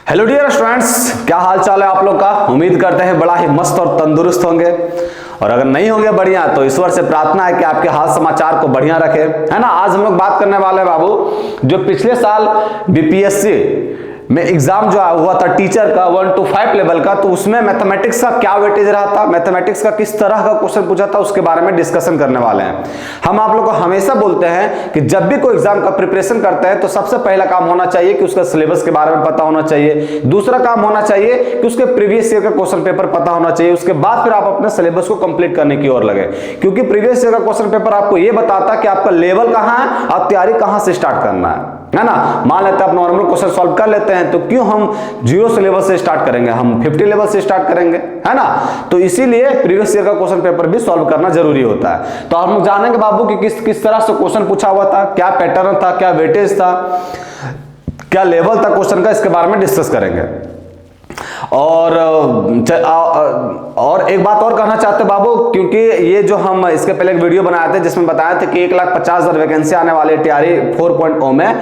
Hello dear students, क्या हाल चाल है आप लोग का। उम्मीद करते हैं बड़ा ही मस्त और तंदुरुस्त होंगे, और अगर नहीं होंगे बढ़िया तो ईश्वर से प्रार्थना है कि आपके हाल समाचार को बढ़िया रखे, है ना। आज हम लोग बात करने वाले हैं बाबू, जो पिछले साल बीपीएससी में एग्जाम जो हुआ था टीचर का 1 to 5 लेवल का, तो उसमें मैथमेटिक्स का क्या वेटेज रहा था, मैथमेटिक्स का किस तरह का क्वेश्चन पूछा था, उसके बारे में डिस्कशन करने वाले हैं। हम आप लोग को हमेशा बोलते हैं कि जब भी कोई एग्जाम का प्रिपरेशन करते हैं तो सबसे पहला काम होना चाहिए कि उसका सिलेबस के बारे में पता होना चाहिए। दूसरा काम होना चाहिए कि उसके प्रीवियस ईयर का क्वेश्चन पेपर पता होना चाहिए। उसके बाद फिर आप अपने सिलेबस को कंप्लीट करने की ओर लगे, क्योंकि प्रीवियस ईयर का क्वेश्चन पेपर आपको यह बताता है कि आपका लेवल कहां है और तैयारी कहां से स्टार्ट करना है ना। मान लेते हैं आप नॉर्मल क्वेश्चन सॉल्व कर लेते हैं, तो क्यों हम जीरो से लेवल से स्टार्ट करेंगे, हम 50 लेवल से स्टार्ट करेंगे, है ना। तो इसीलिए प्रीवियस ईयर का क्वेश्चन पेपर भी सॉल्व करना जरूरी होता है। तो हम जानेंगे बाबू कि किस तरह से क्वेश्चन पूछा हुआ था, क्या पैटर्न था, क्या वेटेज था, क्या लेवल था क्वेश्चन का, इसके बारे में डिस्कस करेंगे। और एक बात और कहना चाहते बाबू, क्योंकि ये जो हम इसके पहले एक वीडियो बनाए थे जिसमें बताया था कि 1,50,000 वैकेंसी आने वाले टीआरई 4.0 में,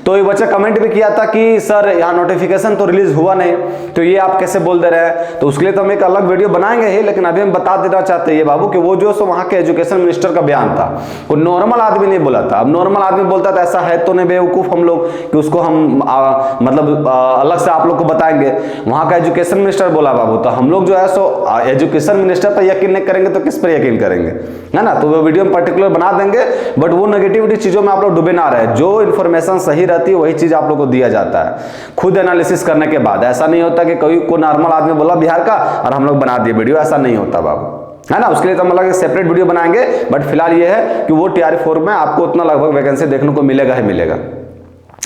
तो ये बच्चा कमेंट भी किया था कि सर यहाँ नोटिफिकेशन तो रिलीज हुआ नहीं, तो ये आप कैसे बोल दे रहे हैं। तो उसके लिए तो हम एक अलग वीडियो बनाएंगे ही, लेकिन अभी हम बता देना चाहते हैं बाबू कि वो जो सो वहाँ के एजुकेशन मिनिस्टर का बयान था, वो नॉर्मल आदमी नहीं बोला था। अब नॉर्मल आदमी बोलता था ऐसा है तो नहीं बेवकूफ हम लोग कि उसको हम अलग से आप लोग को बताएंगे। वहाँ का एजुकेशन मिनिस्टर बोला बाबू, तो हम लोग जो है सो एजुकेशन मिनिस्टर पर यकीन नहीं करेंगे तो किस पर यकीन करेंगे, है ना। तो वो वीडियो हम पर्टिकुलर बना देंगे, बट वो नेगेटिविटी चीजों में आप लोग डूबे ना रहे। जो इन्फॉर्मेशन सही रहती है वही चीज आप लोग को दिया जाता है खुद एनालिसिस करने के बाद। ऐसा नहीं होता कि कोई को नॉर्मल आदमी बोला बिहार का और हम लोग बना दिए वीडियो, ऐसा नहीं होता बाबू, है ना। उसके लिए तो हम लोग एक सेपरेट वीडियो बनाएंगे, बट फिलहाल ये है कि वो टीआरई 4 में आपको उतना लगभग वैकेंसी देखने को मिलेगा ही मिलेगा,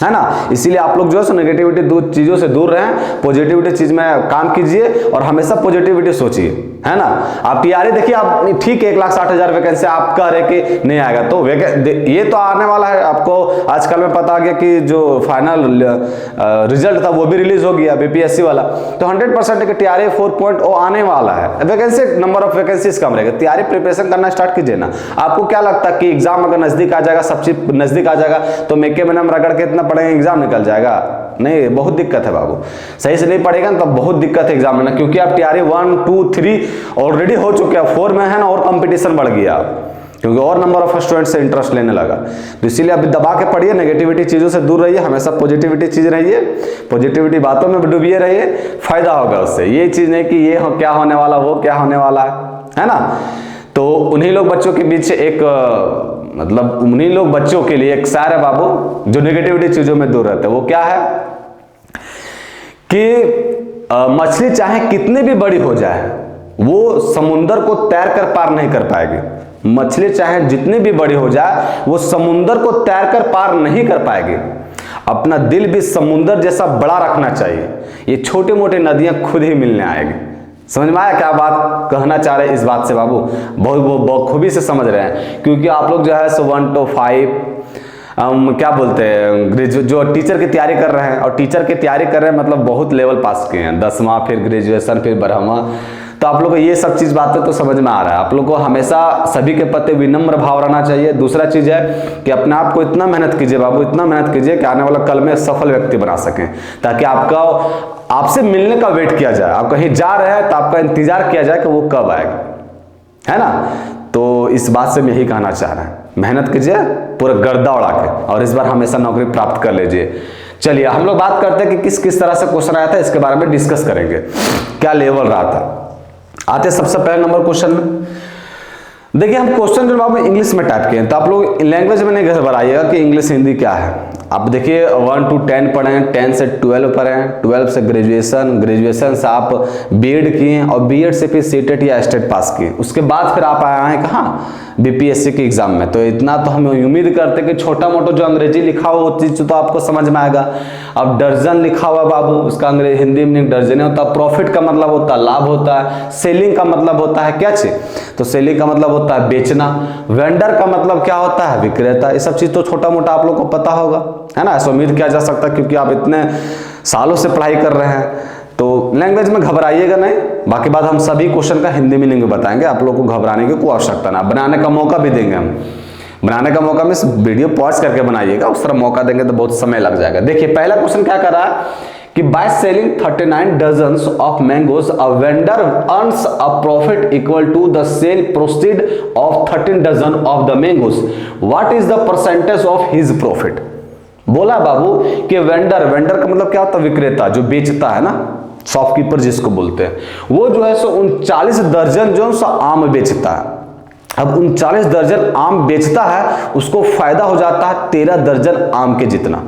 है ना। इसीलिए आप लोग जो है नेगेटिविटी चीजों से दूर रहें, पॉजिटिविटी चीज में काम कीजिए और हमेशा पॉजिटिविटी सोचिए, है ना। आप टीआरई देखिए, आप ठीक है 1,60,000 वैकेंसी आप कह रहे कि नहीं आएगा, तो ये तो आने वाला है। आपको आजकल में पता गया कि जो फाइनल रिजल्ट था वो भी रिलीज हो गया बीपीएससी वाला, तो 100% टीआरई 4.0 आने वाला है। वैकेंसी नंबर ऑफ वैकेंसीज कम रहेगा। तैयारी प्रिपरेशन करना स्टार्ट कीजिए ना। आपको क्या लगता है कि एग्जाम अगर नजदीक आ जाएगा, सब चीज नजदीक आ जाएगा, तो मेके में नाम रगड़ के इतना पढ़ेंगे एग्जाम निकल जाएगा? नहीं, बहुत दिक्कत है बाबू। सही से नहीं पढ़ेगा ना, तब बहुत दिक्कत है एग्जाम में ना, क्योंकि आप टीआरई 1, 2, 3 ऑलरेडी हो चुके हैं, 4 में है ना, और कंपटीशन बढ़ गया क्योंकि और नंबर ऑफ स्टूडेंट से इंटरेस्ट लेने लगा। तो इसीलिए अभी दबा के पढ़िए, नेगेटिविटी चीजों से दूर रहिए, हमेशा पॉजिटिविटी चीज रहिए, पॉजिटिविटी बातों में डूबिए रहिए, फायदा होगा उससे। ये चीज नहीं कि ये क्या होने वाला, वो क्या होने वाला है ना। तो उन्हीं लोग बच्चों के बीच एक उन्हीं लोग बच्चों के लिए एक सार है बाबू, जो नेगेटिविटी चीजों में दूर रहते हैं। वो क्या है कि मछली चाहे कितनी भी बड़ी हो जाए, वो समुंदर को तैर कर पार नहीं कर पाएगी। मछली चाहे जितनी भी बड़ी हो जाए, वो समुंदर को तैर कर पार नहीं कर पाएगी। अपना दिल भी समुंदर जैसा बड़ा रखना चाहिए। ये छोटे मोटे नदियां खुद ही मिलने आएगी। समझ में आया क्या बात कहना चाह रहे हैं इस बात से बाबू? बहुत खूबी से समझ रहे हैं, क्योंकि आप लोग जो है 1 to 5 क्या बोलते हैं, जो टीचर की तैयारी कर रहे हैं, और टीचर की तैयारी कर रहे हैं मतलब बहुत लेवल पास किए हैं, 10वां, फिर ग्रेजुएशन, फिर 12वां। तो आप लोग को ये सब चीज बातें तो समझ में आ रहा है। आप लोग को हमेशा सभी के प्रति विनम्र भाव रहना चाहिए। दूसरा चीज है कि अपने आप को इतना मेहनत कीजिए बाबू, इतना मेहनत कीजिए कि आने वाला कल में सफल व्यक्ति बना सकें, ताकि आपसे मिलने का वेट किया जाए। आप कहीं जा रहे हैं तो आपका इंतजार किया जाए कि वो कब आएगा, है ना। तो इस बात से मैं यही कहना चाह रहा हूं, मेहनत कीजिए पूरा गर्दा उड़ा के, और इस बार हमेशा नौकरी प्राप्त कर लीजिए। चलिए हम लोग बात करते हैं कि किस तरह से क्वेश्चन आया था, इसके बारे में डिस्कस करेंगे, क्या लेवल रहा था। आते सबसे पहले नंबर क्वेश्चन में देखिए, हम क्वेश्चन जो बाबू इंग्लिश में टाइप किए हैं, तो आप लोग लैंग्वेज में नहीं घबराइएगा कि इंग्लिश हिंदी क्या है। आप देखिए 1 to 10 पढ़े, 10 से 12 पढ़े, 12 से ग्रेजुएशन, ग्रेजुएशन से आप बीएड किए, और बीएड से फिर सीटेट या स्टेट पास किए। उसके बाद फिर आप आए हैं कहाँ, बीपीएससी के एग्जाम में। तो इतना तो हम उम्मीद करते हैं कि छोटा मोटा जो अंग्रेजी लिखा हुआ वो चीज तो आपको समझ में आएगा। अब दर्जन लिखा हुआ बाबू, उसका अंग्रेजी हिंदी में दर्जन होता है। प्रॉफिट का मतलब होता है लाभ होता है। सेलिंग का मतलब होता है क्या चीज, तो सेलिंग का मतलब होता है बेचना। वेंडर का मतलब क्या होता है, विक्रेता। ये सब चीज तो छोटा मोटा आप लोग को पता होगा, है ना। ऐसा उम्मीद किया जा सकता है क्योंकि आप इतने सालों से पढ़ाई कर रहे हैं। तो लैंग्वेज में घबराइएगा नहीं, बाकी बात हम सभी क्वेश्चन का हिंदी मीनिंग बताएंगे, आप लोग को घबराने की कोई आवश्यकता ना। बनाने का मौका भी देंगे हम, बनाने का मौका में वीडियो पॉज करके बनाइएगा, उस तरह मौका देंगे तो बहुत समय लग जाएगा। देखिए पहला क्वेश्चन क्या कर रहा है कि by selling 39 dozens of mangoes a vendor earns a profit equal to the sale proceed of 13 dozen of the mangoes, what is the percentage of his profit. बोला बाबू कि वेंडर का मतलब क्या होता है, विक्रेता जो बेचता है ना, शॉपकीपर जिसको बोलते हैं, वो जो है सो 39 दर्जन जो सा आम बेचता है। अब 39 दर्जन आम बेचता है, उसको फायदा हो जाता है 13 दर्जन आम के जितना।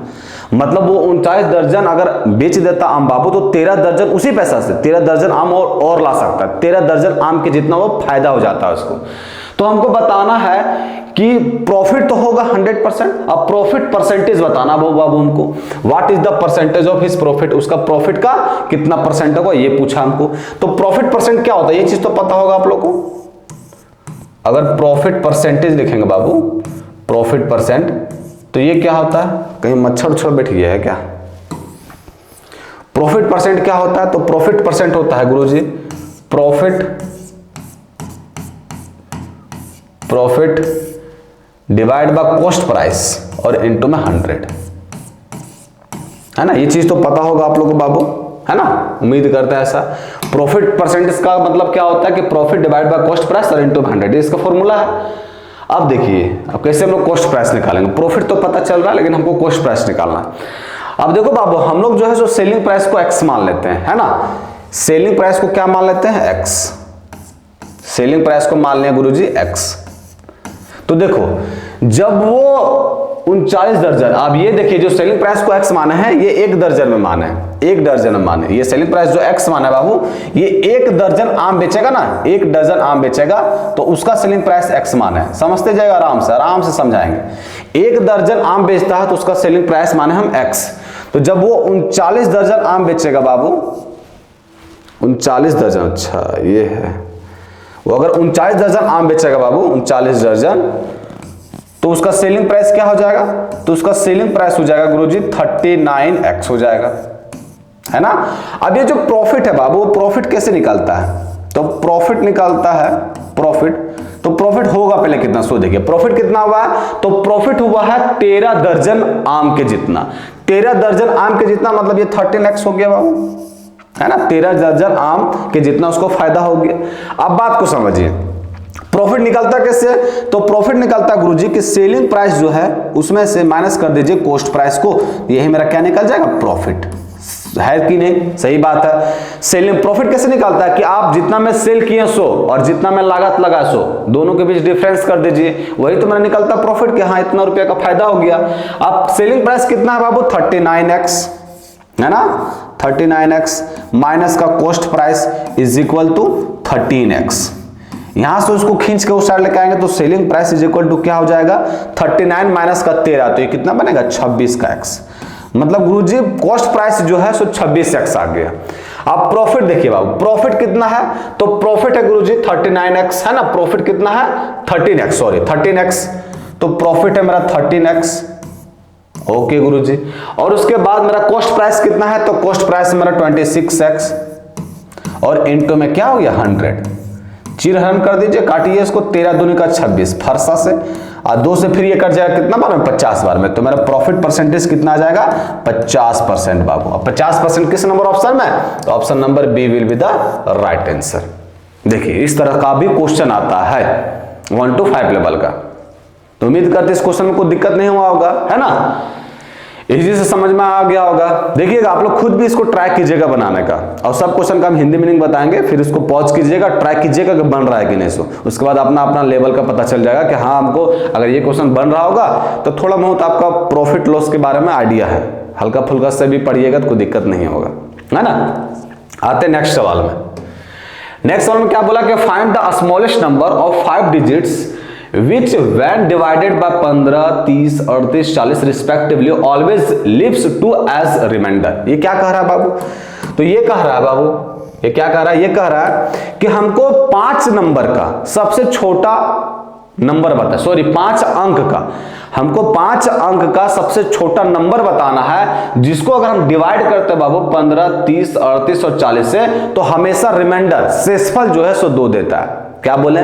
मतलब वो 39 दर्जन अगर बेच देता आम बाबू तो 13 दर्जन उसी पैसा से 13 दर्जन आम और ला सकता है, 13 दर्जन आम के जितना वो फायदा हो जाता है उसको। तो हमको बताना है कि प्रॉफिट तो होगा 100%, अब प्रॉफिट परसेंटेज बताना बाबू हमको, what is the percentage of his profit, उसका प्रॉफिट का कितना परसेंट होगा ये पूछा हमको। तो प्रॉफिट परसेंट क्या होता है ये चीज तो पता होगा आप लोग को। अगर प्रॉफिट परसेंटेज लिखेंगे बाबू, प्रॉफिट परसेंट, तो ये क्या होता है, कहीं मच्छर उच्छर बैठ गया है क्या। प्रॉफिट परसेंट क्या होता है, तो प्रॉफिट परसेंट होता है गुरुजी profit divide by cost price और इनटू में 100, है ना। ये चीज तो पता होगा आप लोगों को बाबू, है ना, उम्मीद करते हैं ऐसा। प्रॉफिट परसेंटेज का मतलब क्या होता है कि profit divide by cost price और इनटू 100, इसका फॉर्मूला है। अब देखिए अब कैसे हम लोग कॉस्ट प्राइस निकालेंगे, प्रॉफिट तो पता चल रहा है लेकिन हमको कॉस्ट प्राइस निकालना है। अब देखो बाबू हम लोग जो है जो सेलिंग प्राइस को एक्स मान लेते हैं, है ना, सेलिंग प्राइस को क्या मान लेते हैं, एक्स, सेलिंग प्राइस को मान लिया गुरुजी एक्स। तो देखो जब वो 39 दर्जन, अब ये देखिए जो सेलिंग प्राइस को एक्स माने हैं ये 1 दर्जन में माने, 1 दर्जन में माने, ये सेलिंग प्राइस जो एक्स माना है बाबू, ये 1 दर्जन आम बेचेगा ना, 1 दर्जन आम बेचेगा तो उसका सेलिंग प्राइस एक्स माने है। समझते जाएगा, आराम से समझाएंगे। 1 दर्जन आम बेचता है तो उसका सेलिंग प्राइस माने हम एक्स। तो जब वो 39 दर्जन आम बेचेगा बाबू, 39 दर्जन, अच्छा ये है, वो अगर 39 दर्जन आम बेचेगा बाबू, 39 दर्जन, तो उसका सेलिंग प्राइस क्या हो जाएगा, तो उसका सेलिंग प्राइस हो जाएगा गुरुजी 39x हो जाएगा, है ना। अब ये जो प्रॉफिट है बाबू, प्रॉफिट कैसे निकालता है, तो प्रॉफिट निकालता है प्रॉफिट, तो प्रॉफिट होगा पहले कितना, सो देखिए प्रॉफिट कितना हुआ है, तो प्रॉफिट हुआ है 13 दर्जन आम के जितना। 13 दर्जन आम के जितना मतलब ये 13x हो गया बाबू, है ना, 13 दर्जन आम के जितना उसको फायदा हो गया। अब बात को समझिए, प्रॉफिट निकलता कैसे, तो प्रॉफिट निकलता गुरुजी कि सेलिंग प्राइस जो है उसमें से माइनस कर दीजिए कॉस्ट प्राइस को, यही मेरा क्या निकल जाएगा, प्रॉफिट, है कि नहीं, सही बात है। सेलिंग प्रॉफिट कैसे निकलता है कि आप जितना में सेल किए सो और जितना में लागत लगा सो, दोनों के बीच डिफरेंस कर दीजिए, वही तो मेरा निकलता प्रॉफिट कि हाँ इतना रुपया का फायदा हो गया। अब सेलिंग प्राइस कितना है बाबू, 39x, है ना, 39x माइनस का cost price is equal to 13x। यहां से उसको खींच के उस साइड लेके आएंगे तो selling price is equal to क्या हो जाएगा, 39 माइनस का 13, तो ये कितना बनेगा 26 का x। मतलब गुरुजी कॉस्ट प्राइस जो है सो 26x आ गया। अब प्रॉफिट देखिए बाबू, प्रॉफिट कितना है, तो प्रॉफिट है गुरुजी 39x, है ना, प्रॉफिट कितना है 13x, तो प्रॉफिट है मेरा 13x, ओके गुरुजी। और उसके बाद मेरा कॉस्ट प्राइस कितना है, तो कॉस्ट प्राइस मेरा 26x और इनटू में क्या हो गया 100, चिरहरण कर दीजिए, काटिए इसको, 13 दूनी का 26 फरसा से, और 2 से फिर ये कट जाएगा कितना बार में, 50 बार में, तो मेरा प्रॉफिट परसेंटेज कितना आ जाएगा 50% बाबू। अब 50% किस नंबर ऑप्शन में, तो option number B will be the right answer. देखिए इस तरह का भी क्वेश्चन आता है 1 to 5 लेवल का, तो उम्मीद करते इस क्वेश्चन में कोई दिक्कत नहीं हुआ होगा, है ना, इजी से समझ में आ गया होगा। देखिएगा आप लोग खुद भी इसको ट्राई कीजिएगा बनाने का, और सब क्वेश्चन का हम हिंदी मीनिंग बताएंगे, फिर इसको पॉज कीजिएगा, ट्राई कीजिएगा कि बन रहा है कि नहीं। सो उसके बाद अपना अपना लेवल का पता चल जाएगा कि हाँ हमको अगर ये क्वेश्चन बन रहा होगा तो थोड़ा बहुत आपका प्रॉफिट लॉस के बारे में आइडिया है, हल्का फुल्का से भी पढ़िएगा तो कोई दिक्कत नहीं होगा, है ना। आते नेक्स्ट सवाल में। नेक्स्ट सवाल में क्या बोला कि find the smallest number of 5 digits which when divided by 15, 30, 38, 40 respectively always leaves 2 as remainder। ये क्या कह रहा है बाबू, तो ये कह रहा है बाबू, ये क्या कह रहा है, ये कह रहा है कि हमको 5 नंबर का सबसे छोटा नंबर बताए, सॉरी 5 अंक का, हमको 5 अंक का सबसे छोटा नंबर बताना है, जिसको अगर हम डिवाइड करते हैं बाबू 15, 30, 38 और 40 से, तो हमेशा रिमाइंडर शेषफल जो है सो 2 देता है। क्या बोले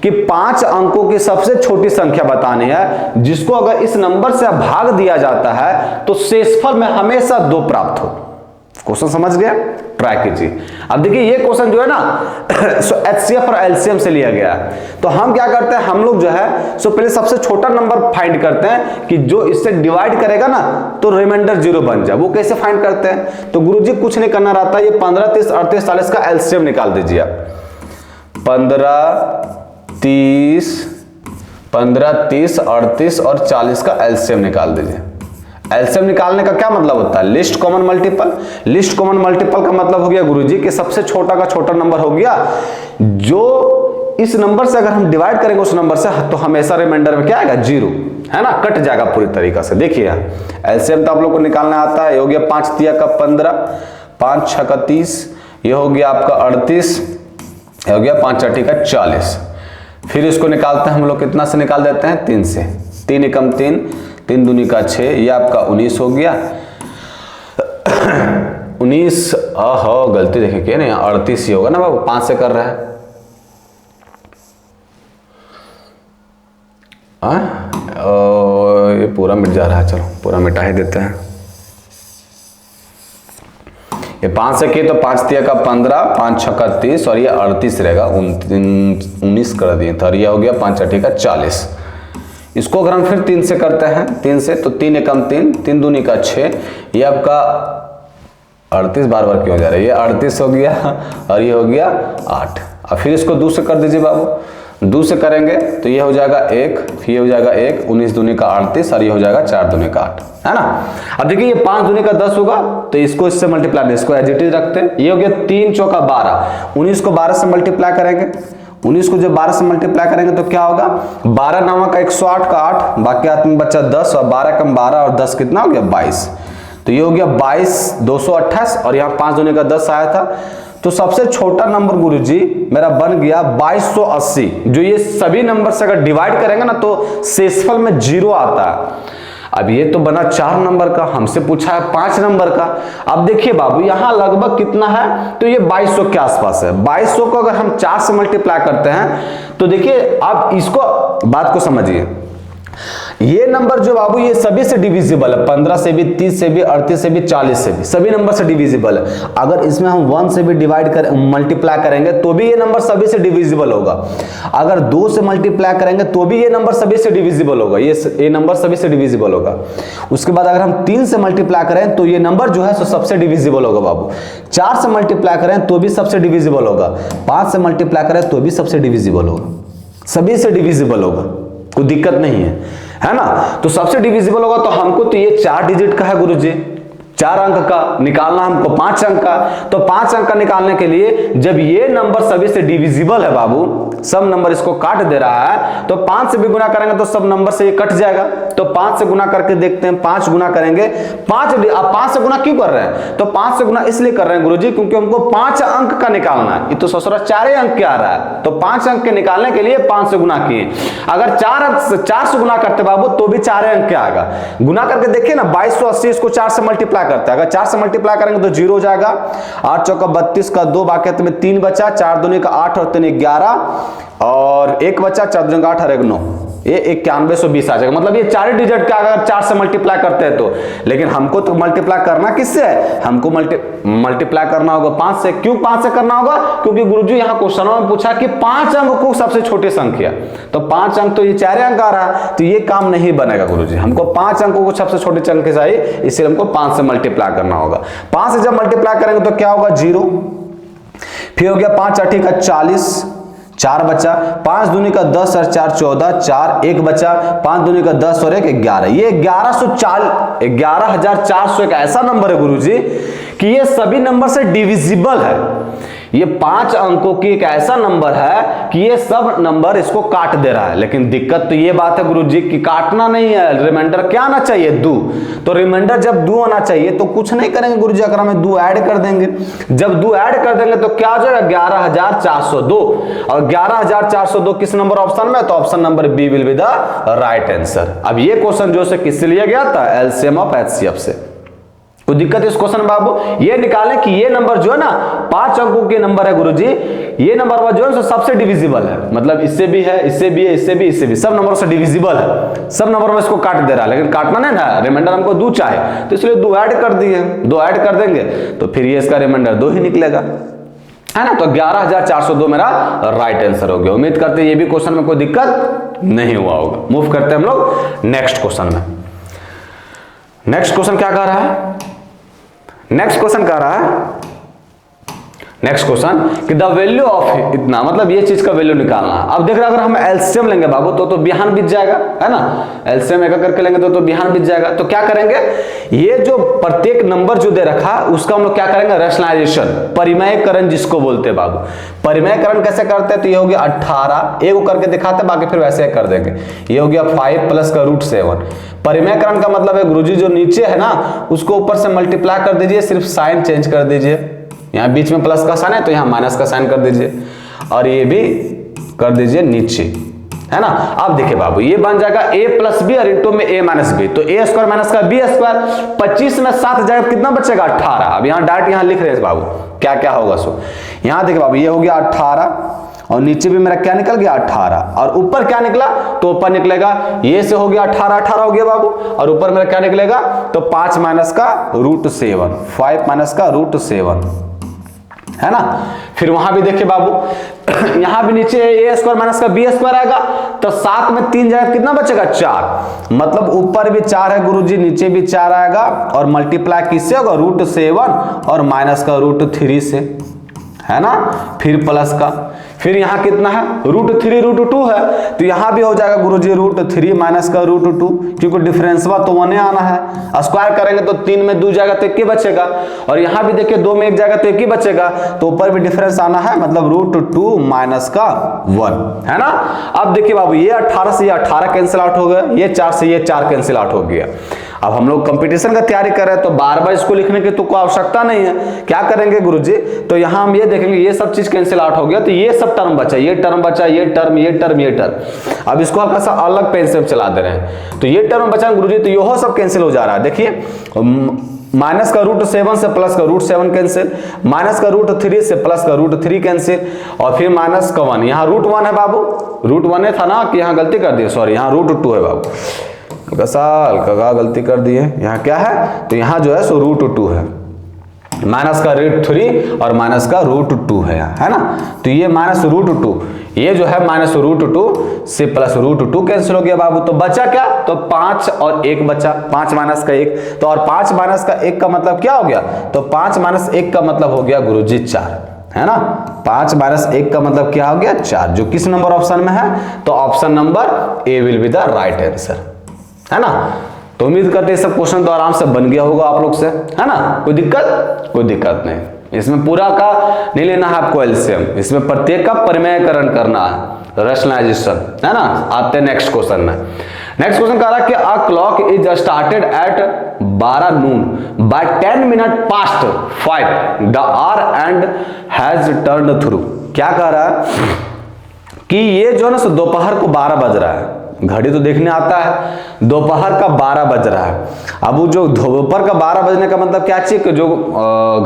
कि 5 अंकों की सबसे छोटी संख्या बतानी है, जिसको अगर इस नंबर से भाग दिया जाता है तो शेषफल में हमेशा 2 प्राप्त हो, क्वेश्चन समझ गए, ट्राई कीजिए। अब देखिए ये क्वेश्चन जो है ना सो एचसीएफ और एलसीएम से लिया गया है। तो हम क्या करते हैं, हम लोग जो है सो पहले सबसे छोटा नंबर फाइंड करते हैं कि जो इससे डिवाइड करेगा ना तो रिमाइंडर 0 बन जाए। वो कैसे फाइंड करते हैं, तो गुरुजी कुछ नहीं करना रहता, ये 15, 30, 38, 40 का एलसीएम निकाल दीजिए आप। 15, 30, 38 और 40 का एलसीएम निकाल दीजिए। एलसीएम निकालने का क्या मतलब होता है, list common multiple. List common multiple का मतलब हो गया गुरुजी कि सबसे छोटा का छोटा नंबर हो गया, जो इस नंबर से अगर हम डिवाइड करेंगे उस नंबर से तो हमेशा रिमाइंडर में क्या आएगा, 0, है ना, कट जाएगा पूरी तरीका से। देखिए एलसीएम तो आप लोग को निकालना आता है, ये हो गया 5 तिया का 15, 5 6 का 30, ये हो गया आपका 38, ये हो गया 5 8 का 40। फिर इसको निकालते हैं हम लोग, कितना से निकाल देते हैं, 3 से। 3 एकम 3, 3 दूनी का 6, ये आपका 19 हो गया। 19 गलती देखिए क्या नहीं, 38 ही होगा ना बाबू, 5 से कर रहा है। ये पूरा मिट जा रहा है, चलो पूरा मिटा ही देते हैं। ये 5 से किए तो 5 तिया का 15, 5 6 का 30 और ये 38 रहेगा, 19 कर दिए तो ये हो गया 5 8 का 40। इसको अगर हम फिर 3 से करते हैं, 3 से तो 3 एकम 3, 3 दूनी का 6, ये आपका 38 बार बार क्यों जा रहा है, ये 38 हो गया और ये हो गया 8। अब फिर इसको 2 से कर दीजिए बाबू, 2 से करेंगे तो ये हो जाएगा 1, फिर ये हो जाएगा 1, 19 दूनी का 38 और ये हो जाएगा 4 दूनी का 8, है ना। अब देखिए ये 5 दूनी का 10 होगा तो इसको इससे मल्टीप्लाई, इसको एज इट इज रखते हैं। ये हो गया 3 चौका 12, 19 को 12 से मल्टीप्लाई करेंगे, 19 को जब 12 से मल्टीप्लाई करेंगे तो क्या होगा, 12 9 का 108 का 8, बाकी हाथ में बचा 10 और 12 कम 12 और 10 कितना हो गया, 22। तो ये हो गया 22 228 और यहाँ 5 दूनी का 10 आया था। तो सबसे छोटा नंबर गुरुजी मेरा बन गया 2280। जो ये सभी नंबर से अगर डिवाइड करेंगे ना तो शेषफल में 0 आता है। अब ये तो बना 4 नंबर का, हमसे पूछा है 5 नंबर का। अब देखिए बाबू यहाँ लगभग कितना है, तो ये 2200 के आसपास है। 2200 को अगर हम 4 से मल्टीप्लाई करते हैं तो देखिए आप इसको बात को समझिए, ये नंबर जो बाबू ये सभी से डिविजिबल है, 15 से भी, 30 से भी, 38 से भी, 40 से भी, सभी नंबर से डिविजिबल है। अगर इसमें हम 1 से भी डिवाइड कर मल्टीप्लाई करेंगे तो भी ये नंबर सभी से डिविजिबल होगा। अगर 2 से मल्टीप्लाई करेंगे तो भी ये नंबर सभी से डिविजिबल होगा, ये नंबर सभी से डिविजिबल होगा। उसके बाद अगर हम 3 से मल्टीप्लाई करें तो ये नंबर जो है सो सबसे डिविजिबल होगा बाबू। 4 से मल्टीप्लाई करें तो भी सबसे डिविजिबल होगा, 5 से मल्टीप्लाई करें तो भी सबसे डिविजिबल होगा, सभी से डिविजिबल होगा, कोई दिक्कत नहीं है ना। तो सबसे डिविजिबल होगा तो हमको तो ये 4 डिजिट का है गुरुजी, 4 अंक का निकालना हमको, 5 अंक का। तो 5 अंक का निकालने के लिए जब ये नंबर सभी से डिविजिबल है बाबू, सब नंबर इसको काट दे रहा है, तो 5 से भी गुना करेंगे तो सब नंबर से ये कट जाएगा। तो 5 से गुना करके देखते हैं, 5 गुना करेंगे, 5 से गुना क्यों कर रहे हैं, तो 5 से गुना इसलिए कर रहे हैं गुरुजी क्योंकि हमको 5 अंक का निकालना है। ये तो ससुरा 4 अंक के आ रहा है, तो 5 अंक के निकालने के लिए 5 से गुना किए। अगर 4 से गुना करते बाबू तो भी 4 अंक के आएगा। गुना करके देखिए ना, 2280 इसको 4 से मल्टीप्लाई करते हैं, अगर 4 से मल्टीप्लाई करेंगे तो 0 हो जाएगा। 8 चौका 32 का 2, बाकी हाथ में 3 बचा, 4 दूनी का 8 और 3 11 और 1 बचा, 4 दूनी का 8 और 1 9, ये 9120 आ जाएगा। मतलब ये 4 डिजिट का अगर 4 से मल्टीप्लाई करते हैं तो, लेकिन हमको तो मल्टीप्लाई करना किससे है, हमको मल्टीप्लाई करना होगा 5 से। क्यों 5 से करना होगा, क्योंकि गुरुजी यहाँ क्वेश्चनों में पूछा कि 5 अंक को सबसे छोटी संख्या, तो 5 अंक तो ये 4 अंक आ रहा है, तो ये काम नहीं बनेगा गुरुजी। हमको 5 अंकों को सबसे छोटी संख्या चाहिए, इसलिए हमको 5 से मल्टीप्लाई करना होगा। 5 से जब मल्टीप्लाई करेंगे तो क्या होगा, 0। फिर हो गया 5 8 का 40, 4 बचा, 5 दूनी का 10 और 4 14, 4 1 बचा, 5 दूनी का 10 और 1 11। ये 11400 एक ऐसा नंबर है गुरुजी कि ये सभी नंबर से डिविजिबल है। ये 5 अंकों की एक ऐसा नंबर है कि ये सब नंबर इसको काट दे रहा है। लेकिन दिक्कत तो ये बात है गुरुजी कि काटना नहीं है, रिमाइंडर क्या आना चाहिए, 2। तो रिमाइंडर जब 2 आना चाहिए तो कुछ नहीं करेंगे गुरुजी, अगर हमें 2 ऐड कर देंगे। जब 2 ऐड कर देंगे तो क्या हो जाएगा, 11402। और 11402 किस नंबर ऑप्शन में, तो option number B will be the right answer. अब ये क्वेश्चन जो से किससे लिया गया था, एलसीएम ऑफ एचसीएफ से। कोई दिक्कत इस क्वेश्चन में बाबू? ये निकालें कि ये नंबर जो है ना 5 अंकों के नंबर है गुरुजी, ये नंबर जो है सबसे डिविजिबल है, मतलब इससे भी है, इससे भी है, इससे भी, इससे भी, सब नंबरों से डिविजिबल है, सब नंबर में इसको काट दे रहा है, लेकिन काटना नहीं ना, रिमाइंडर हमको 2 चाहे, तो इसलिए 2 ऐड कर दिए, 2 ऐड कर देंगे तो फिर ये इसका रिमाइंडर 2 ही निकलेगा, है ना। तो 11,402 मेरा राइट आंसर हो गया। उम्मीद करते हैं ये भी क्वेश्चन में कोई दिक्कत नहीं हुआ होगा। मूव करते हैं हम लोग नेक्स्ट क्वेश्चन में। नेक्स्ट क्वेश्चन क्या कह रहा है? नेक्स्ट क्वेश्चन कह रहा है, नेक्स्ट क्वेश्चन कि द वैल्यू ऑफ इतना, मतलब ये चीज का वैल्यू निकालना है। अब देख रहे अगर हम एलसीएम लेंगे बाबू तो बिहान बीत जाएगा, है ना। एलसीएम एक करके लेंगे तो बिहान बीत जाएगा। तो क्या करेंगे, ये जो प्रत्येक नंबर जो दे रखा है उसका हम लोग क्या करेंगे, रैशनलाइजेशन, परिमेयकरण जिसको बोलते हैं बाबू। परिमेयकरण कैसे करते हैं? तो ये हो गया 18, एक को करके दिखाते, बाकी फिर वैसे कर देंगे। ये हो गया 5 प्लस का √7। परिमेयकरण का मतलब है गुरुजी जो नीचे है ना उसको ऊपर से मल्टीप्लाई कर दीजिए, सिर्फ साइन चेंज कर दीजिए। यहाँ बीच में प्लस का साइन है तो यहाँ माइनस का साइन कर दीजिए, और ये भी कर दीजिए नीचे, है ना। अब देखिए बाबू ये बन जाएगा a प्लस बी और इंटू में a माइनस बी, तो a स्क्वायर माइनस का b स्क्वायर, 25 में 7 जाएगा कितना बचेगा 18। अब यहाँ डायरेक्ट यहाँ लिख रहे हैं बाबू क्या क्या होगा। सो यहाँ देखिए बाबू ये हो गया 18 और नीचे भी मेरा क्या निकल गया 18, और ऊपर क्या निकला तो ऊपर निकलेगा ये से हो गया 18, 18 हो गया बाबू, और ऊपर मेरा क्या निकलेगा तो 5 माइनस का √7, 5 माइनस का √7, है ना। फिर वहां भी देखिए बाबू यहां भी नीचे a स्क्वायर माइनस का b स्क्वायर आएगा, तो 7 में 3 जाएगा कितना बचेगा 4, मतलब ऊपर भी 4 है गुरुजी, नीचे भी 4 आएगा, और मल्टीप्लाई किससे होगा √7 और माइनस का √3 से, है ना। फिर प्लस का, फिर यहाँ कितना है √3 √2 है, तो यहाँ भी हो जाएगा गुरुजी √3 माइनस का √2, क्योंकि डिफरेंस तो 1 आना है। स्क्वायर करेंगे तो 3 में 2 जाएगा तो 1 ही बचेगा, और यहाँ भी देखिए 2 में 1 जाएगा तो 1 ही बचेगा, तो ऊपर भी डिफरेंस आना है, मतलब √2 माइनस का 1, है ना। अब देखिए बाबू ये 18 से ये 18 कैंसिल आउट हो गया, ये 4 से ये 4 कैंसिल आउट हो गया। अब हम लोग कंपटीशन का तैयारी कर रहे हैं तो बार बार इसको लिखने की तो कोई आवश्यकता नहीं है। क्या करेंगे गुरुजी, तो यहाँ हम ये देखेंगे ये सब चीज कैंसिल आउट हो गया, तो ये सब टर्म बचा, ये टर्म बचा, ये टर्म, ये टर्म, ये टर्म। अब इसको हल्का सा अलग पेन से चला दे रहे हैं, तो ये टर्म बचा गुरुजी, तो यह सब कैंसिल हो जा रहा है। देखिए माइनस का √7 से प्लस का √7 कैंसिल, माइनस का √3 से प्लस का √3 कैंसिल, और फिर माइनस का 1, यहाँ √1 है बाबू, √1 था ना कि यहाँ गलती कर दी, सॉरी यहाँ √2 है बाबू, हल्का गलती कर दिए। यहाँ क्या है तो यहाँ जो है सो √2 है, माइनस का √3 और माइनस का √2 है ना। तो ये माइनस √2, ये जो है माइनस √2 से प्लस √2 कैंसिल हो गया बाबू, तो बचा क्या तो 5 और 1 बचा, 5 माइनस का 1, तो और 5 माइनस का 1 का मतलब क्या हो गया, तो 5 माइनस 1 का मतलब हो गया गुरुजी 4, है ना। 5 माइनस 1 का मतलब क्या हो गया 4, जो किस नंबर ऑप्शन में है, तो option number A will be the right answer, है ना। तो उम्मीद करते हैं सब क्वेश्चन तो आराम से बन गया होगा आप लोग से, है ना। कोई दिक्कत नहीं, इसमें पूरा का नहीं लेना है आपको एलसीएम, इसमें प्रत्येक का परिमेयकरण करना है, रैशनलाइजेशन, है ना। आते हैं नेक्स्ट क्वेश्चन में। नेक्स्ट क्वेश्चन कह रहा है कि a clock is started at 12 noon by 10 minutes past 5 the hour and has turn through. क्या कह रहा है कि ये जो है ना दोपहर को 12 बज रहा है, घड़ी तो देखने आता है, दोपहर का 12 बज रहा है। अब वो जो दोपहर का 12 बजने का मतलब क्या चाहिए कि जो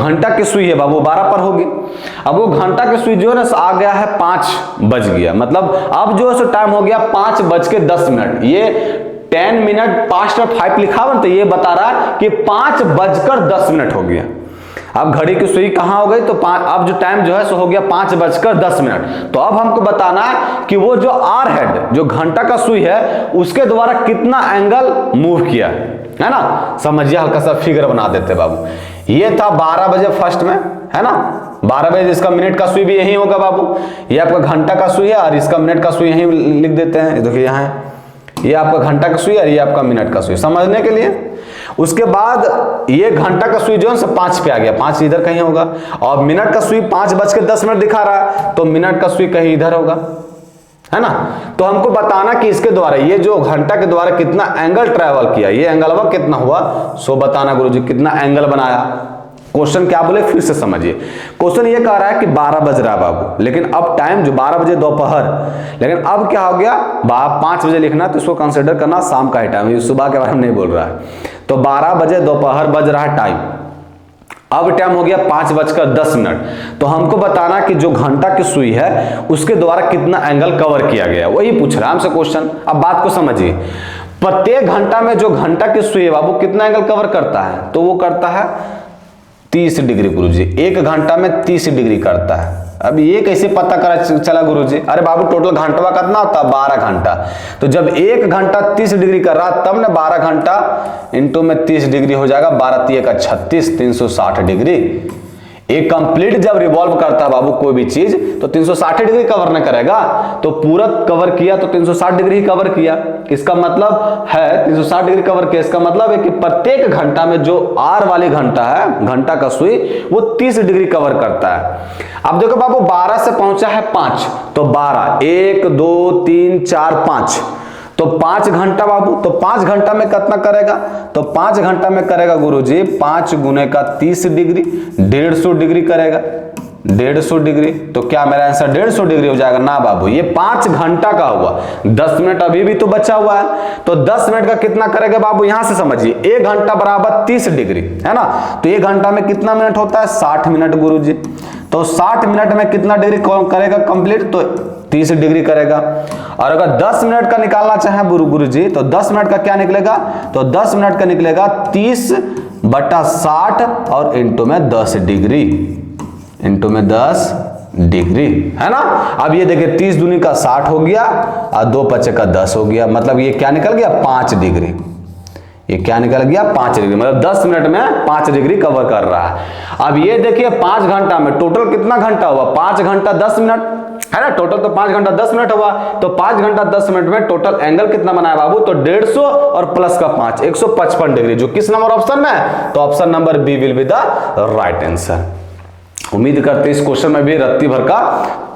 घंटा की सुई है बाबू वो 12 पर होगी। अब वो घंटा की सुई जो है ना आ गया है 5 बज गया, मतलब अब जो है सो टाइम हो गया 5:10। ये 10 minutes past 5 लिखा हुआ, तो ये बता रहा है कि 5:10 हो गया। अब घड़ी की सुई कहां हो गई, तो अब जो टाइम जो है सो हो गया 5:10। तो अब हमको बताना है कि वो जो आर हेड जो घंटा का सुई है उसके द्वारा कितना एंगल मूव किया है ना। समझिए, हल्का सा फिगर बना देते बाबू। ये था 12 बजे फर्स्ट में, है ना। 12 बजे इसका मिनट का सुई भी यही होगा बाबू, ये आपका घंटा का सुई है और इसका मिनट का सुई यही लिख देते हैं। देखिए यहाँ है, ये आपका घंटा का सुई और ये आपका मिनट का सुई, समझने के लिए। उसके बाद ये घंटा का सुई जो है 5 पे आ गया, 5 इधर कहीं होगा, और मिनट का सुई 5:10 दिखा रहा है, तो मिनट का सुई कहीं इधर होगा, है ना। तो हमको बताना कि इसके द्वारा ये जो घंटा के द्वारा कितना एंगल ट्रेवल किया, ये एंगल कितना हुआ, सो बताना गुरुजी कितना एंगल बनाया। क्वेश्चन क्या बोले फिर से समझिए। क्वेश्चन ये कह रहा है कि 12 बज रहा है बाबू, लेकिन अब टाइम जो 12 बजे दोपहर, लेकिन अब क्या हो गया 5 बजे लिखना, तो इसको कंसिडर करना शाम का ही टाइम, सुबह के बारे में नहीं बोल रहा है। तो 12 बजे दोपहर बज रहा है टाइम, अब टाइम हो गया 5:10। तो हमको बताना कि जो घंटा की सुई है उसके द्वारा कितना एंगल कवर किया गया, वही पूछ रहा है हमसे क्वेश्चन। अब बात को समझिए, प्रत्येक घंटा में जो घंटा की सुई है बाबू कितना एंगल कवर करता है, तो वो करता है 30 डिग्री गुरुजी, एक घंटा में 30 डिग्री करता है। अब ये कैसे पता करा चला गुरुजी? अरे बाबू टोटल घंटा कितना होता है 12 घंटा, तो जब एक घंटा 30 डिग्री कर रहा तब ना 12 घंटा इंटू में 30 डिग्री हो जाएगा, 12 3 का 36, 360 डिग्री। एक कंप्लीट जब रिवॉल्व करता है बाबू कोई भी चीज तो 360 डिग्री कवर न करेगा, तो पूरा कवर किया तो 360 डिग्री ही कवर किया। इसका मतलब है 360 डिग्री कवर किया, इसका मतलब है कि प्रत्येक घंटा में जो आर वाली घंटा है, घंटा का सुई, वो 30 डिग्री कवर करता है। अब देखो बाबू 12 से पहुंचा है 5, तो 12 1 2 3 4 5, तो 5 घंटा बाबू, तो 5 घंटा में कितना करेगा, तो 5 घंटा में करेगा गुरुजी 5 गुने का 30 डिग्री, 150 डिग्री करेगा, 150 डिग्री। तो क्या मेरा आंसर 150 डिग्री हो जाएगा? ना बाबू, ये 5 घंटा का हुआ, 10 मिनट अभी भी तो बचा हुआ है, तो 10 मिनट का कितना करेगा बाबू? यहां से समझिए, 1 घंटा बराबर 30 डिग्री है ना, तो 1 घंटा में कितना मिनट होता है? 60 मिनट गुरुजी। तो 60 मिनट में कितना डिग्री करेगा कंप्लीट? तो 30 डिग्री करेगा। और अगर 10 मिनट का निकालना चाहे गुरुजी, तो 10 मिनट का क्या निकलेगा? तो 10 मिनट का निकलेगा 30/60 और इंटू में 10 डिग्री, इंटू में 10 डिग्री, है ना। अब ये देखिए 30 दूनी का 60 हो गया और 2 5 का 10 हो गया, मतलब ये क्या निकल गया? 5 डिग्री। ये क्या निकल गया? 5 डिग्री, मतलब 10 मिनट में 5 डिग्री कवर कर रहा है। अब ये देखिए 5 घंटा में टोटल कितना घंटा हुआ? 5 घंटा 10 मिनट, है ना, टोटल तो 5 घंटा 10 मिनट हुआ, तो 5 घंटा 10 मिनट में टोटल एंगल कितना बनाया बाबू? तो 150 और प्लस का 5, 155 डिग्री, जो किस नंबर ऑप्शन में है? तो option number B will be the right answer. उम्मीद करते इस क्वेश्चन में भी रत्ती भर का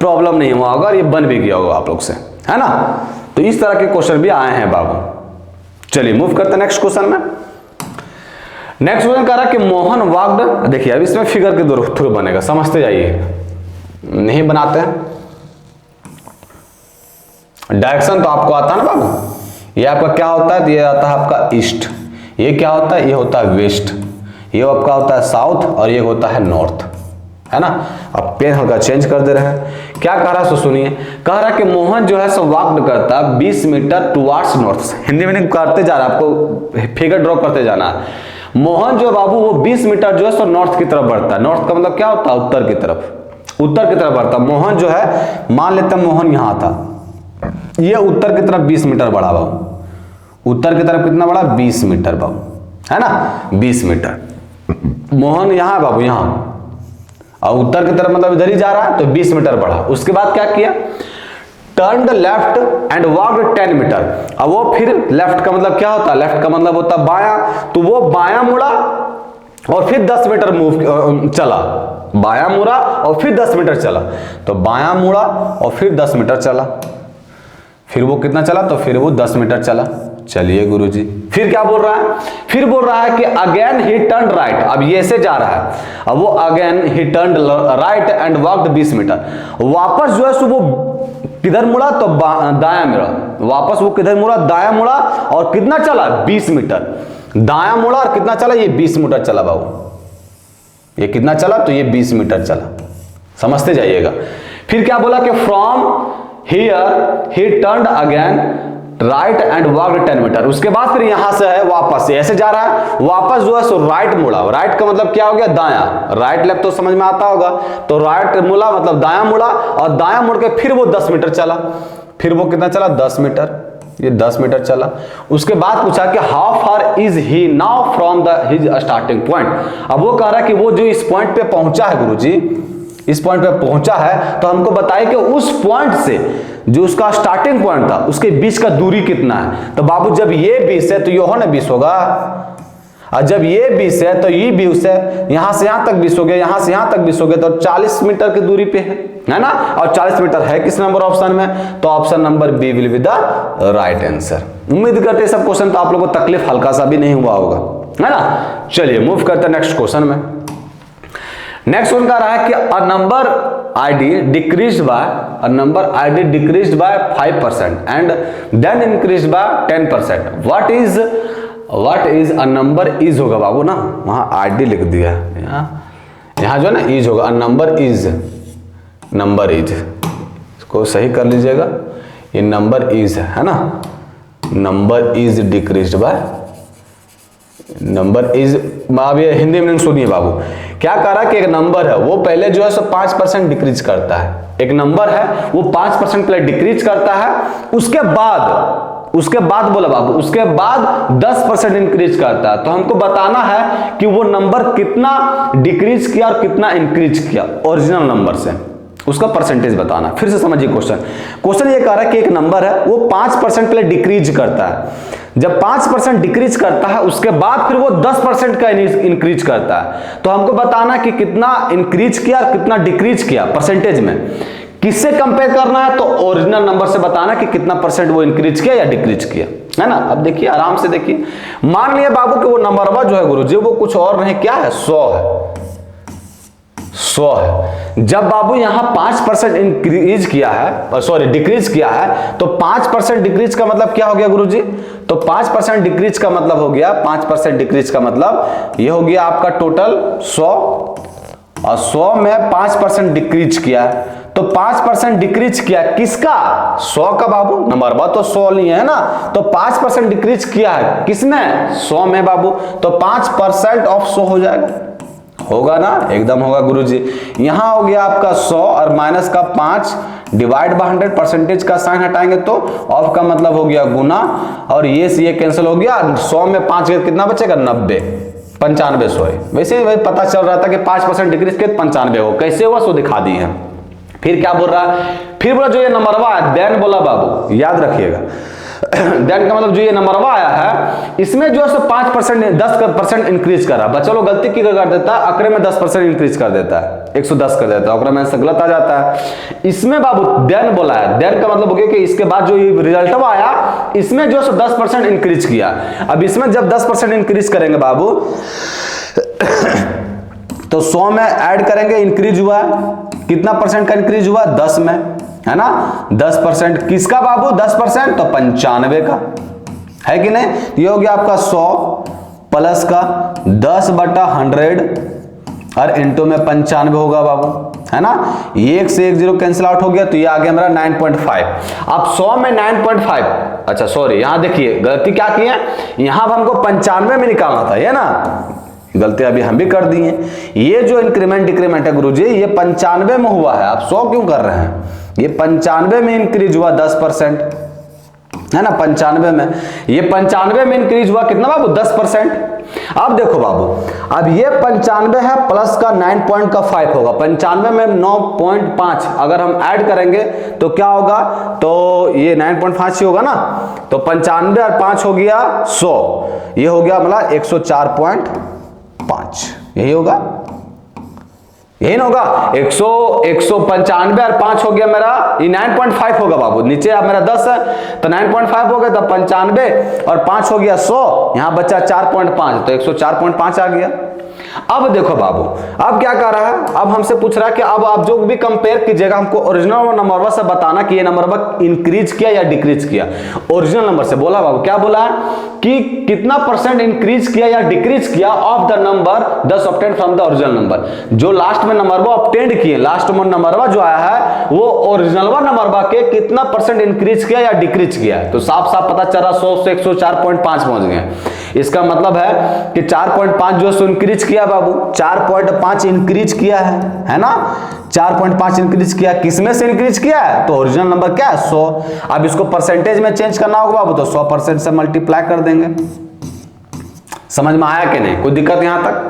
प्रॉब्लम नहीं हुआ होगा और ये बन भी गया होगा आप लोग से, है ना। तो इस तरह के क्वेश्चन भी आए हैं बाबू। चलिए मूव करते हैं नेक्स्ट क्वेश्चन में। नेक्स्ट क्वेश्चन कह रहा है कि मोहन वॉक्ड, देखिए अब इसमें फिगर के थ्रू बनेगा, समझते जाइए, नहीं बनाते हैं। डायरेक्शन तो आपको आता है ना बाबू, ये आपका क्या होता है? ये आता है आपका ईस्ट, ये क्या होता है? ये होता है वेस्ट, ये आपका होता है साउथ और ये होता है नॉर्थ, है ना। अब पेन हल्का चेंज कर दे रहे हैं। क्या कह रहा है सो सुनिए, कह रहा है कि मोहन जो है सो वॉक्ड करता है 20 मीटर टुवार्ड्स नॉर्थ। हिंदी में करते जा रहा है, आपको फिगर ड्रॉ करते जाना है। मोहन जो बाबू वो 20 मीटर जो है सो नॉर्थ की तरफ बढ़ता है। नॉर्थ का मतलब क्या होता है? उत्तर की तरफ, उत्तर की तरफ बढ़ता है। मोहन जो है, मान लेते हैं मोहन यहां था, ये उत्तर की तरफ 20 मीटर बढ़ा बाबू, उत्तर की तरफ कितना बढ़ा? 20 मीटर बाबू, है ना, 20 मीटर। मोहन यहां बाबू, यहां, और उत्तर की तरफ मतलब इधर ही जा रहा है, तो 20 मीटर बढ़ा। उसके बाद क्या किया? Turned left and walked 10 metre. अब वो फिर लेफ्ट का मतलब क्या होता है? लेफ्ट का मतलब होता है बायां, तो वो बायां मुड़ा और फिर 10 मीटर मूव चला, बायां मुड़ा और फिर 10 मीटर चला, तो बायां मुड़ा और फिर 10 मीटर चला, फिर वो कितना चला? तो फिर वो 10 मीटर चला। चलिए गुरुजी, फिर क्या बोल रहा है? फिर बोल रहा है कि अगेन ही टर्न राइट। अब ये ऐसे जा रहा है, अब वो अगेन ही turn right and walked 20 metre. वापस जो है सो वो किधर मुड़ा? तो दायां मुड़ा। वापस वो किधर मुड़ा? दायां मुड़ा, और कितना चला? 20 मीटर। दायां मुड़ा और कितना चला? ये 20 मीटर चला बाबू। ये कितना चला? तो ये 20 मीटर चला, समझते जाइएगा। फिर क्या बोला कि फ्रॉम हियर ही turned again right and walked 10 metre. उसके बाद फिर यहां से है वापस से ऐसे जा रहा है, वापस जो है सो राइट मुड़ा। राइट का मतलब क्या हो गया? दायां। राइट लेफ्ट तो समझ में आता होगा, तो राइट मुड़ा मतलब दायां मुड़ा, और दायां मुड़ के फिर वो 10 मीटर चला। फिर वो कितना चला? 10 मीटर, ये 10 मीटर चला। उसके बाद पूछा कि how far is he now from the his starting point. अब वो कह रहा है कि वो जो इस पॉइंट पे पहुंचा है गुरुजी, इस पॉइंट पे पहुंचा है, तो हमको बताइए कि उस पॉइंट से जो उसका स्टार्टिंग पॉइंट था उसके बीच का दूरी कितना है। तो बाबू जब ये 20 है तो यो ना 20 होगा, और जब ये 20 है तो ये 20 है, यहां से यहां तक 20 हो गया, यहां से यहां तक 20 हो गया, तो 40 मीटर की दूरी पे है ना। और 40 मीटर है किस नंबर ऑप्शन में? तो option number B will be the right answer. उम्मीद करते हैं सब क्वेश्चन तो आप लोगों को तकलीफ हल्का सा भी नहीं हुआ होगा, है ना। चलिए मूव करते हैं नेक्स्ट क्वेश्चन में। नेक्स्ट क्वेश्चन कह रहा है कि a number ID decreased by 5% and then increased by 10%. What is what is a number is होगा बाबू ना, वहां आरडी लिख दिया है, यहाँ जो है ना इज होगा, a number is, number is, इसको सही कर लीजिएगा, ये नंबर इज है ना, number is decreased bye, number is, अब ये हिंदी में सुनिए बाबू, क्या कह रहा है कि एक नंबर है वो पहले जो है सो 5% डिक्रीज करता है, एक नंबर है वो 5% पहले डिक्रीज करता है, उसके बाद बोला बाबू, उसके बाद 10% इंक्रीज करता है। तो हमको बताना है कि वो नंबर कितना डिक्रीज किया और कितना इंक्रीज किया ओरिजिनल नंबर से, उसका परसेंटेज बताना। फिर से समझिए क्वेश्चन ये कह रहा है कि एक नंबर है वो 5% पहले डिक्रीज करता है, जब 5% डिक्रीज करता है उसके बाद फिर वो 10% का इंक्रीज करता है। तो हमको बताना कि कितना इंक्रीज किया और कितना डिक्रीज किया परसेंटेज में, किससे कंपेयर करना है, तो ओरिजिनल नंबर से बताना कि कितना परसेंट वो इंक्रीज किया या डिक्रीज किया, है ना। अब देखिए आराम से देखिए, मान लिया बाबू कि वो नंबर जो है गुरुजी वो कुछ और नहीं, क्या है, 100 है, 100 है। जब बाबू यहां 5% इंक्रीज किया है, सॉरी डिक्रीज किया है, तो 5% डिक्रीज का मतलब क्या हो गया गुरुजी, तो 5% डिक्रीज का मतलब हो गया, 5% डिक्रीज का मतलब ये हो गया आपका टोटल 100, और 100 में 5% डिक्रीज किया, तो 5% डिक्रीज किया किसका, 100 का बाबू, नंबर बात तो 100 नहीं है ना, तो 5% डिक्रीज किया है किसमें, 100 में बाबू, तो 5% ऑफ 100 हो जाएगा, होगा ना, एकदम होगा गुरुजी। यहां हो गया आपका 100 और माइनस का 5 डिवाइड बाय 100, परसेंटेज का साइन हटाएंगे तो ऑफ का मतलब हो गया गुना, और ये से ये कैंसिल हो गया, 100 में 5 कितना बचेगा, 90, 95 सॉरी, वैसे वही पता चल रहा था कि 5% डिक्रीज के 95 हो, कैसे हुआ सो दिखा दिए हैं। फिर क्या बोल रहा है, फिर बोला जो ये नंबरवा है, देन बोला बाबू याद रखिएगा, देन का मतलब जो ये नंबरवा आया है इसमें जो है 5% 10% इंक्रीज कर रहा है, बच्चा लोग गलती की कर देता है, आंकड़े में 10% इंक्रीज कर देता है, 110 कर देता है, आंकड़ा में गलत आ जाता है। इसमें बाबू देन बोला है, देन का मतलब हो गया कि इसके बाद जो ये रिजल्ट आया इसमें जो है 10% इंक्रीज किया। अब इसमें जब 10% इंक्रीज करेंगे बाबू तो 100 में ऐड करेंगे, इंक्रीज हुआ कितना परसेंट का इंक्रीज हुआ, 10 में, है ना, 10% किसका बाबू, 10% तो 95 का, है कि नहीं। ये हो गया आपका 100 प्लस का 10/100 और इंटू में 95 होगा बाबू, है ना, एक से एक जीरो कैंसिल आउट हो गया, तो ये आ गया मेरा 9.5। अब 100 में 9.5, अच्छा सॉरी यहां देखिए गलती क्या की है, यहां हमको 95 में निकालना था, ये ना गलती अभी हम भी कर दी है। ये जो इंक्रीमेंट डिक्रीमेंट है गुरुजी ये 95 में हुआ है, आप 100 क्यों कर रहे हैं, ये 95 में इंक्रीज हुआ 10%, है ना, 95 में, ये 95 में इंक्रीज हुआ कितना बाबू, 10%। अब देखो बाबू, अब ये 95 है प्लस का 9.5 होगा, 95 में 9.5 अगर हम ऐड करेंगे तो क्या होगा, तो ये 9.5 ही होगा ना, तो 95 और 5 हो गया 100, ये हो गया मतलब 104.5, यही होगा, यही ना होगा, 195 और 5 हो गया मेरा, ये 9.5 होगा बाबू, नीचे अब मेरा 10 है तो 9.5 हो गया, तब 95 और 5 हो गया 100, यहां बचा 4.5 तो 104.5 आ गया। अब देखो बाबू, अब क्या कर रहा है, अब हमसे पूछ रहा है कि अब आप जो भी कंपेयर कीजिएगा हमको ओरिजिनल नंबर से बताना कि ये नंबर इंक्रीज किया या डिक्रीज किया, ओरिजिनल नंबर से बोला बाबू, क्या बोला कि कितना परसेंट इंक्रीज किया या डिक्रीज किया of the number 10 obtained from the original number, जो लास्ट में नंबर ऑब्टेन्ड किए, लास्ट में नंबर जो आया है वो ओरिजिनल नंबर के कितना परसेंट इंक्रीज किया या डिक्रीज किया, तो साफ साफ पता चल रहा 100 से 104.5 पहुंच गए। इसका मतलब है कि 4.5 जो है इंक्रीज किया बाबू, 4.5 इंक्रीज किया है ना, 4.5 इंक्रीज किया, किसमें से इंक्रीज किया है, तो ओरिजिनल नंबर क्या है 100। अब इसको परसेंटेज में चेंज करना होगा बाबू, तो 100% से मल्टीप्लाई कर देंगे। समझ में आया कि नहीं, कोई दिक्कत यहां तक,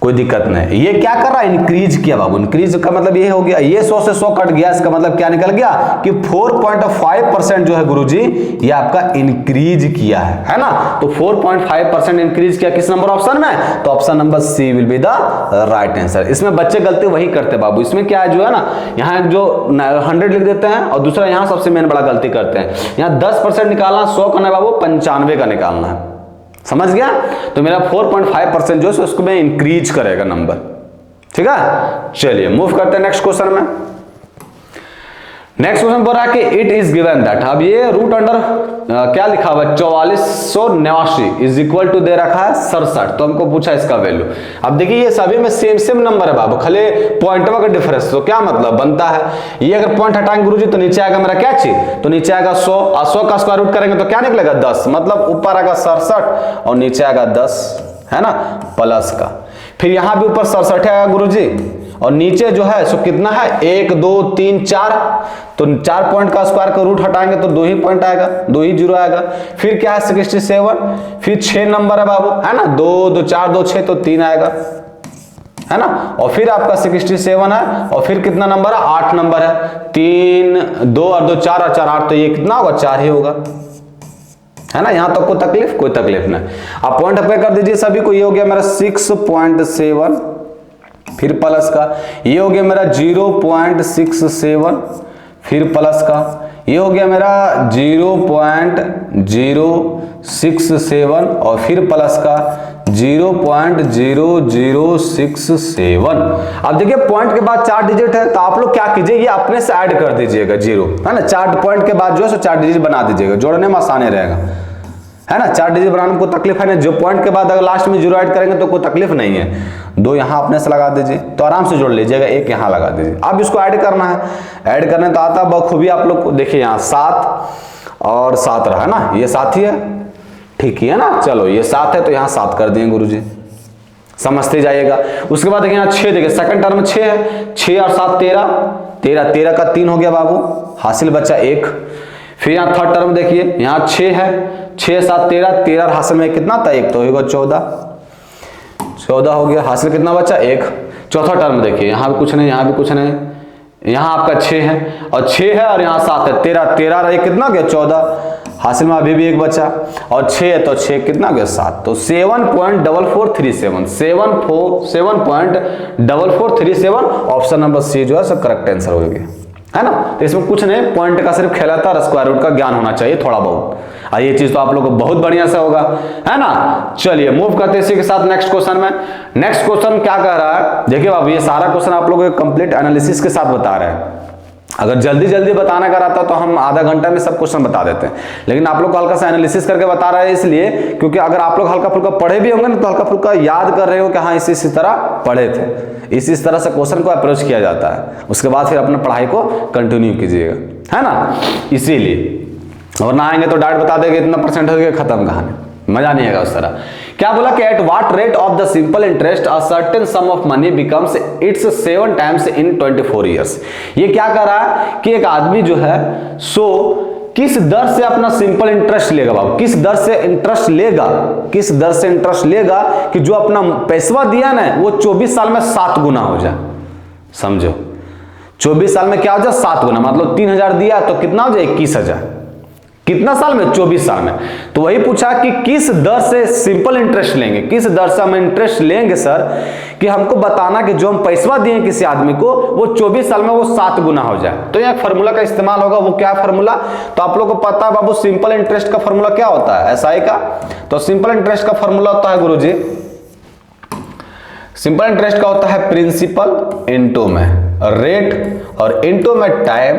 कोई दिक्कत नहीं। ये क्या कर रहा है, इंक्रीज किया बाबू, इंक्रीज का मतलब ये हो गया, ये 100 से 100 कट गया, इसका मतलब क्या निकल गया कि 4.5% जो है गुरुजी ये आपका इंक्रीज किया है ना, तो 4.5% इंक्रीज किया किस नंबर ऑप्शन में, तो option number C will be the right answer. इसमें बच्चे गलती वही करते बाबू, इसमें क्या है जो है ना, यहाँ जो 100 लिख देते हैं और दूसरा यहाँ सबसे मेन बड़ा गलती करते हैं, यहाँ 10% निकालना 100 का नहीं बाबू 95 का निकालना है, समझ गया। तो मेरा 4.5% जो है उसको में इंक्रीज करेगा नंबर, ठीक है। चलिए मूव करते हैं नेक्स्ट क्वेश्चन में। नेक्स्ट क्वेश्चन बोल रहा है कि इट इज गिवन दैट, अब ये रूट अंडर क्या लिखा हुआ है 4489 इज इक्वल टू दे रखा है 67, तो हमको पूछा इसका वैल्यू। अब देखिए ये सभी में सेम सेम नंबर है बाबू, खाली पॉइंट का डिफरेंस, तो क्या मतलब बनता है ये अगर पॉइंट हटाएंगे गुरुजी तो नीचे आएगा मेरा क्या चीज, तो नीचे आएगा 100 और 100 का स्क्वायर रूट करेंगे तो क्या निकलेगा 10, मतलब ऊपर आएगा 67 और नीचे आएगा 10, है ना, प्लस का। फिर यहां भी ऊपर 67 आएगा गुरुजी और नीचे जो है सो कितना है 1 2 3 4, तो 4 पॉइंट का स्क्वायर का रूट हटाएंगे तो 2 ही पॉइंट आएगा, 2 ही जीरो आएगा। फिर क्या है 67, फिर 6 नंबर है बाबू, है ना, 2 2 4 2 6 तो 3 आएगा, है ना, और फिर आपका 67 है और फिर कितना नंबर है 8 नंबर है, 3 2 और 2 4 और 4 8, तो ये कितना होगा 4 ही होगा, है ना। यहां तक कोई तकलीफ नहीं। आप पॉइंट अप्लाई कर दीजिए सभी को, ये हो गया मेरा 6.7, फिर प्लस का, ये हो गया मेरा 0.67, फिर प्लस का, ये हो गया मेरा 0.067 और फिर प्लस का 0.0067। अब देखिए पॉइंट के बाद 4 डिजिट है तो आप लोग क्या कीजिए ये अपने से ऐड कर दीजिएगा 0, है ना, 4 पॉइंट के बाद जो है 4 डिजिट बना दीजिएगा, जोड़ने में आसानी रहेगा, है ना। 4 डिजिट बनाने में कोई तकलीफ है नहीं, जो पॉइंट के बाद अगर लास्ट में 0 ऐड करेंगे तो कोई तकलीफ नहीं है। 2 यहाँ अपने से लगा दीजिए तो आराम से जोड़ लीजिएगा, 1 यहाँ लगा दीजिए। अब इसको ऐड करना है, ऐड करने तो आता बखूबी आप लोग को, देखिए यहाँ 7 और 7 रहा है ना, ये 7 ही है, ठीक ही है ना। चलो ये 7 है तो यहाँ 7 कर दिए गुरुजी, समझते जाइएगा। उसके बाद देखिए यहाँ 6, देखिए सेकंड टर्म 6 है, 6 और 7 13 का 3 हो गया बाबू, हासिल बच्चा 1। फिर यहाँ थर्ड टर्म देखिए यहाँ 6 है, 6 7 13 और हासिल में कितना था 1, तो होगा 14 हो गया, हासिल कितना बच्चा 1। चौथा टर्म देखिए यहाँ भी कुछ नहीं, यहाँ भी कुछ नहीं, यहाँ आपका 6 है और 6 है और यहाँ 7 है, 13 रहे कितना गया 14, हासिल में अभी भी 1 बचा और 6 है तो 6 कितना गया 7, तो 7.4437 7.4437 ऑप्शन नंबर सी जो है सब करेक्ट आंसर हो गया, है ना। तो इसमें कुछ नहीं, पॉइंट का सिर्फ खेला था, स्क्वायर रूट का ज्ञान होना चाहिए थोड़ा बहुत, और ये चीज तो आप लोगों को बहुत बढ़िया से होगा, है ना। चलिए मूव करते हैं इसी के साथ नेक्स्ट क्वेश्चन में। नेक्स्ट क्वेश्चन क्या कह रहा है, देखिए बाबू ये सारा क्वेश्चन आप लोगों को कंप्लीट एनालिसिस के साथ बता रहे हैं। अगर जल्दी जल्दी बताने का रहता तो हम आधा घंटा में सब क्वेश्चन बता देते हैं, लेकिन आप लोग को हल्का सा एनालिसिस करके बता रहे हैं इसलिए क्योंकि अगर आप लोग हल्का फुल्का पढ़े भी होंगे ना तो हल्का फुल्का याद कर रहे हो कि हाँ इसी तरह पढ़े थे, इस तरह से क्वेश्चन को अप्रोच किया जाता है, उसके बाद फिर अपने पढ़ाई को कंटिन्यू कीजिएगा, है ना, इसीलिए। और ना आएंगे तो डायरेक्ट बता देंगे इतना परसेंट हो गया, खत्म कहानी, मजा नहीं आएगा उस तरह। क्या बोला कि at what rate of the simple interest a certain some of money becomes it's 7 times in 24 years. ये क्या कर रहा है कि एक आदमी जो है सो किस दर से अपना सिंपल इंटरेस्ट लेगा बाबू, किस दर से इंटरेस्ट लेगा कि जो अपना पैसा दिया ना वो 24 साल में 7 गुना हो जाए, समझो 24 साल में क्या हो जाए 7 गुना, मतलब 3000 दिया तो कितना हो जाए 21,000, कितना साल में 24 साल में। तो वही पूछा कि किस दर से सिंपल इंटरेस्ट लेंगे, किस दर से हम इंटरेस्ट लेंगे सर, कि हमको बताना कि जो हम पैसा दिए किसी आदमी को वो 24 साल में वो 7 गुना हो जाए। तो यहाँ फार्मूला का इस्तेमाल होगा, वो क्या फार्मूला, तो आप लोगों को पता है बाबू सिंपल इंटरेस्ट का फार्मूला क्या होता है, एसआई का। तो सिंपल इंटरेस्ट का फार्मूला होता है गुरुजी, सिंपल इंटरेस्ट का होता है प्रिंसिपल इनटू में रेट और इनटू में टाइम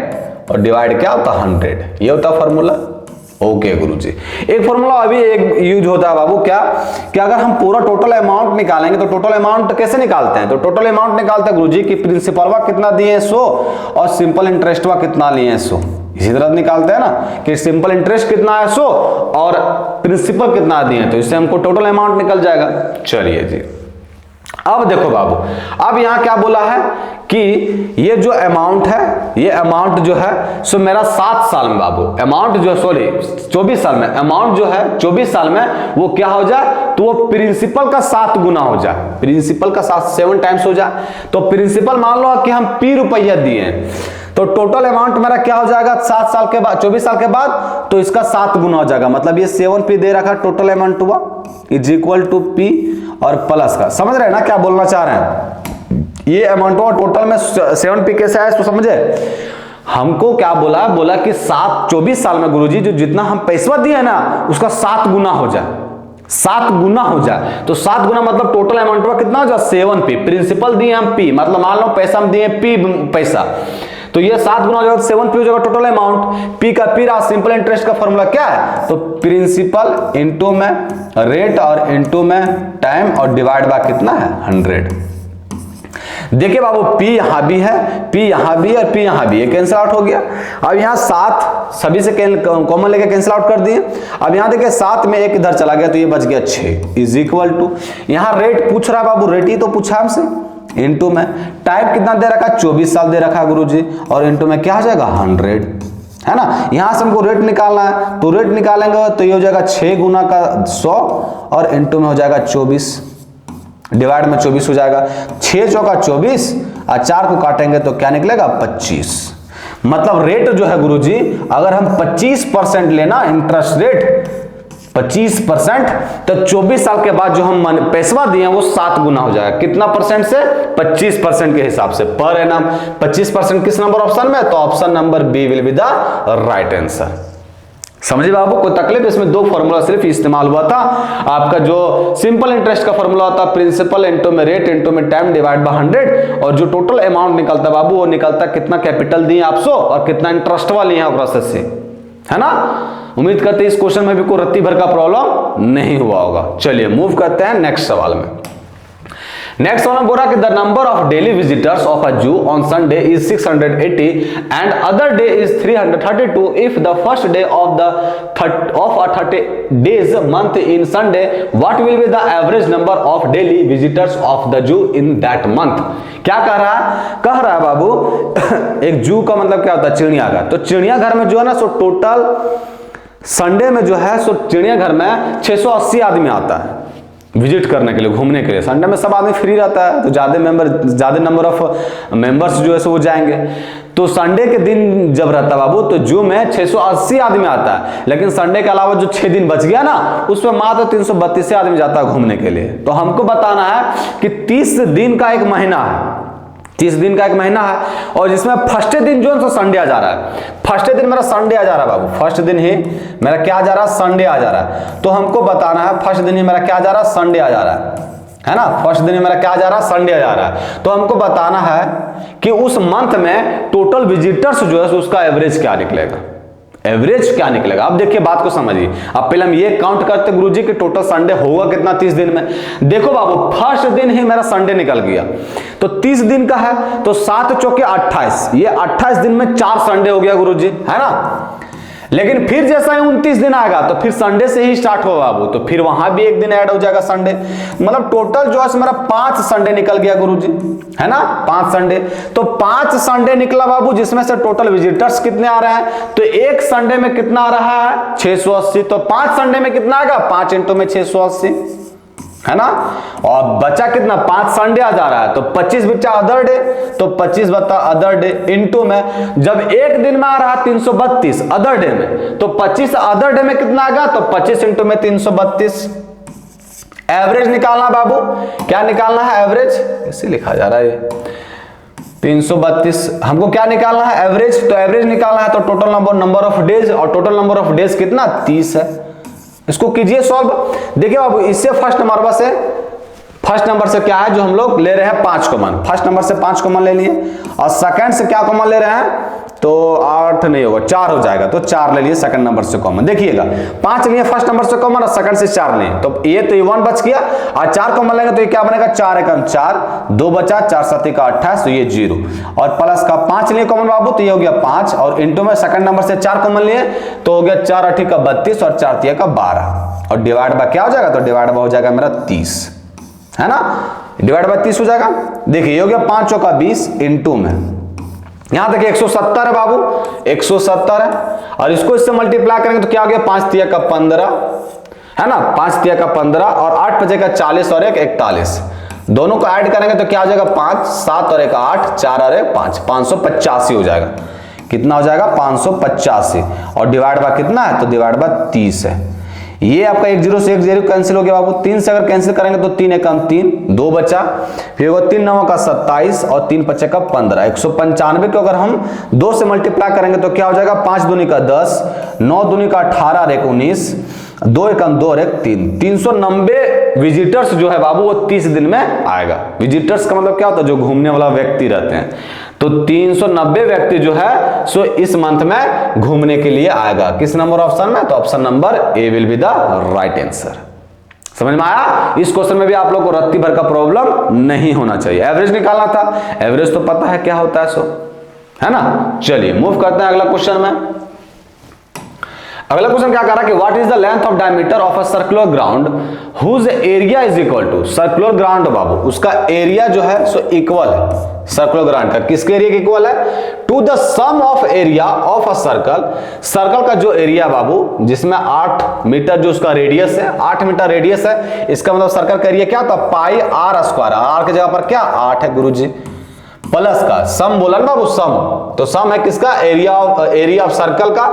और डिवाइड क्या होता है 100, ये होता है फार्मूला। ओके गुरुजी, एक फॉर्मूला अभी एक यूज होता है बाबू, क्या कि अगर हम पूरा टोटल अमाउंट निकालेंगे तो टोटल अमाउंट कैसे निकालते हैं, तो टोटल अमाउंट निकालते हैं गुरुजी कि प्रिंसिपलवा कितना दिए हैं 100 और सिंपल इंटरेस्टवा कितना लिए हैं 100, इसी तरह निकालते हैं ना कि सिंपल इंटरेस्ट कितना है 100 और प्रिंसिपल कितना दिए हैं, तो इससे हमको टोटल अमाउंट निकल जाएगा। चलिए जी, अब देखो बाबू, अब यहां क्या बोला है कि ये जो अमाउंट है, ये अमाउंट जो है सो मेरा 7 साल में बाबू, अमाउंट जो 24 साल में, अमाउंट जो है 24 साल में वो क्या हो जाए, तो वो प्रिंसिपल का 7 गुना हो जाए, प्रिंसिपल का 7 टाइम्स हो जाए। तो प्रिंसिपल मान लो कि हम P रुपया दिए हैं, तो टोटल अमाउंट मेरा क्या हो जाएगा 7 साल के बाद, 24 साल के बाद, तो इसका 7 गुना हो जाएगा, मतलब ये 7P दे रखा टोटल अमाउंट हुआ इज इक्वल टू P और प्लस का, समझ रहे हैं ना क्या बोलना चाह रहे हैं। ये अमाउंट टोटल में 7P कैसे आया इसको समझे, हमको क्या बोला, बोला कि 24 साल में गुरुजी जो जितना हम पैसा दिए ना उसका 7 गुना हो जाए, 7 गुना हो जाए। तो 7 गुना मतलब टोटल अमाउंट कितना हो जाए 7P, प्रिंसिपल दिए हम P, मतलब मान लो पैसा हम दिए P पैसा, तो तो ये 7 गुना हो जाएगा, 7 पी हो जाएगा टोटल अमाउंट। पी का पी रहा, सिंपल इंटरेस्ट का फॉर्मूला क्या है, तो प्रिंसिपल इनटू में रेट और इनटू में टाइम और डिवाइड बाय कितना है 100। देखिए बाबू पी यहां भी है, पी यहां भी है और पी यहां भी है, कैंसिल आउट हो गया। अब यहां 7 सभी से कॉमन लेके कैंसिल आउट कर दिए। अब यहां देखिए 7 में 1 इधर चला गया तो ये बच गया 6 इज इक्वल टू, यहां रेट पूछ रहा है बाबू, रेट ही तो पूछा हमसे, इनटू में टाइम कितना दे रखा है 24 साल दे रखा है गुरुजी, और इनटू में क्या हो जाएगा 100, है ना। यहां से हमको रेट निकालना है तो रेट निकालेंगे तो ये हो जाएगा 6 गुना का 100 और इनटू में हो जाएगा 24, डिवाइड में 24 हो जाएगा, 6 चौका 24 और 4 को काटेंगे तो क्या निकलेगा 25। मतलब रेट जो है गुरुजी अगर हम 25% लेना इंटरेस्ट रेट 25%, तो 24 साल के बाद जो हम पैसा दिए हैं वो 7 गुना हो जाएगा, कितना परसेंट से 25% के हिसाब से पर एनम। 25% किस नंबर ऑप्शन में, तो option number B will be the right answer. समझिए बाबू, कोई तकलीफ, इसमें 2 फॉर्मूला सिर्फ इस्तेमाल हुआ था। आपका जो सिंपल इंटरेस्ट का फॉर्मूला होता है प्रिंसिपल इनटू में रेट इनटू में टाइम डिवाइड बाय 100, और जो टोटल अमाउंट निकलता है बाबू वो निकलता कितना कैपिटल दिए आप 100 और कितना इंटरेस्ट वाली है प्रोसेस से, है ना। उम्मीद करते हैं इस क्वेश्चन में भी कोई रत्ती भर का प्रॉब्लम नहीं हुआ होगा। चलिए मूव करते हैं नेक्स्ट सवाल में। नेक्स्ट सवाल में बोल रहा कि the number of daily visitors of a zoo on Sunday is 680 and other day is 332 if the first day of a 30 days month in Sunday what will be the average number of daily visitors of the zoo in that month. क्या कह रहा है, कह रहा है बाबू एक जू का मतलब क्या होता है, चिड़ियाघर। तो चिड़ियाघर में जो है ना सो टोटल संडे में जो है सो चिड़ियाघर में 680 आदमी आता है विजिट करने के लिए, घूमने के लिए। संडे में सब आदमी फ्री रहता है तो ज्यादा नंबर ऑफ मेंबर्स जो है सो वो जाएंगे। तो संडे के दिन जब रहता है बाबू तो जू में 680 आदमी आता है, लेकिन संडे के अलावा जो 6 दिन बच गया ना उसमें मात्र 332 आदमी जाता है घूमने के लिए। तो हमको बताना है कि 30 दिन का एक महीना है, 30 दिन का एक महीना है और जिसमें फर्स्ट दिन जो है संडे आ जा रहा है। फर्स्ट दिन मेरा संडे आ जा रहा है बाबू, फर्स्ट दिन ही मेरा क्या आ जा रहा है, संडे आ जा रहा है। तो हमको बताना है फर्स्ट दिन ही मेरा क्या आ जा रहा है, संडे आ जा रहा है ना। फर्स्ट दिन ही मेरा क्या आ जा रहा है, संडे आ जा रहा है। तो हमको बताना है कि उस मंथ में टोटल विजिटर्स जो है उसका एवरेज क्या निकलेगा, एवरेज क्या निकलेगा। अब देखिए बात को समझिए। अब पहले हम ये काउंट करते गुरुजी कि टोटल संडे होगा कितना 30 दिन में। देखो बाबू फर्स्ट दिन ही मेरा संडे निकल गया तो 30 दिन का है तो 7 चौके 28, ये 28 दिन में 4 संडे हो गया गुरुजी, है ना। लेकिन फिर जैसा ही 29 दिन आएगा तो फिर संडे से ही स्टार्ट होगा बाबू, तो फिर वहां भी एक दिन ऐड हो जाएगा संडे। मतलब टोटल जो है मेरा 5 संडे निकल गया गुरुजी, है ना, 5 संडे। तो 5 संडे निकला बाबू जिसमें से टोटल विजिटर्स कितने आ रहे हैं, तो एक संडे में कितना आ रहा है 680। तो 5 संडे में कितना आएगा, 5 इंटू में 680, है ना। और बचा कितना, 5 संडे आ जा रहा है तो 25 बचा अदर डे, तो 25 बता अदर डे इनटू में जब एक दिन में आ रहा है 332 अदर डे में, तो 25 अदर डे में कितना आएगा, तो 25 इंटू में 332। एवरेज निकालना बाबू, क्या निकालना है, एवरेज ऐसे लिखा जा रहा है 332। हमको क्या निकालना है, एवरेज। तो एवरेज निकालना है तो टोटल नंबर ऑफ डेज, और टोटल नंबर ऑफ डेज कितना 30 है। इसको कीजिए सॉल्व। देखिए बाबू इससे फर्स्ट नंबर से क्या है जो हम लोग ले रहे हैं 5 कॉमन, फर्स्ट नंबर से 5 कॉमन ले लिए, और सेकंड से क्या कॉमन ले रहे हैं, तो 8 नहीं होगा 4 हो जाएगा, तो 4 ले लिए सेकंड नंबर से कॉमन। देखिएगा 5 लिए फर्स्ट नंबर से कॉमन और सेकंड से 4 लिए, तो ये 1 बच गया, और 4 कॉमन लेंगे तो ये क्या बनेगा 4 एकम 4, 2 बचा, 4 7 का 28, तो ये 0, और प्लस का 5 लिए कॉमन बाबू तो ये हो गया 5, और इंटू में सेकंड नंबर से 4 कॉमन लिए तो हो गया 4 8 का 32 और 4 3 का 12, और डिवाइड बाय क्या हो जाएगा, तो डिवाइड बाय हो जाएगा मेरा 30, है ना, डिवाइड बाय 30 हो जाएगा। देखिए ये हो गया 5 चौका 20 इंटू में यहां देखिए 170 है बाबू, 170 है, और इसको इससे मल्टीप्लाई करेंगे तो क्या हो गया 5 3 का 15, है ना, 5 3 का 15 और 8 5 का 40 और 1 41, दोनों को ऐड करेंगे तो क्या हो जाएगा 5 7 और 1 8, 4 और 1 5, 585 हो जाएगा। कितना हो जाएगा 585, और डिवाइड बाय कितना है, तो डिवाइड बाय 30 है। ये आपका 1 0 से 1 0 कैंसिल हो गया बाबू, 3 से अगर कैंसिल करेंगे तो 3 एकम 3, 2 बचा, फिर वो 3 9 का 27 और 3 5 का 15, 195 को अगर हम 2 से मल्टीप्लाई करेंगे तो क्या हो जाएगा 5 दूनी का 10, 9 दूनी का 18 और 1 19, 2 एकम 2 और 1 3, 390 विजिटर्स जो है बाबू वो 30 दिन में आएगा। विजिटर्स का मतलब क्या होता है, जो घूमने वाला व्यक्ति रहते हैं। तो 390 व्यक्ति जो है सो इस मंथ में घूमने के लिए आएगा। किस नंबर ऑप्शन में? तो option number A will be the right answer. समझ में आया? इस क्वेश्चन में भी आप लोग को रत्ती भर का प्रॉब्लम नहीं होना चाहिए। एवरेज निकालना था, एवरेज तो पता है क्या होता है, सो है ना। चलिए मूव करते हैं अगला क्वेश्चन में। अगला क्वेश्चन क्या कह रहा है कि what is the length of diameter of a circular ground whose area is equal to, circular ground बाबू उसका एरिया जो है सो इक्वल है सर्कुलर ग्राउंड का, किसके एरिया के इक्वल है? To the sum of area of a circle, circle का जो एरिया बाबू जिसमें 8 मीटर जो उसका रेडियस है, 8 मीटर रेडियस है, इसका मतलब सर्कल का एरिया क्या होता है? पाई आर स्क्वायर, आर की जगह पर क्या 8 है गुरुजी, प्लस का सम बोला ना बाबू, सम, तो सम है किसका? एरिया ऑफ सर्कल का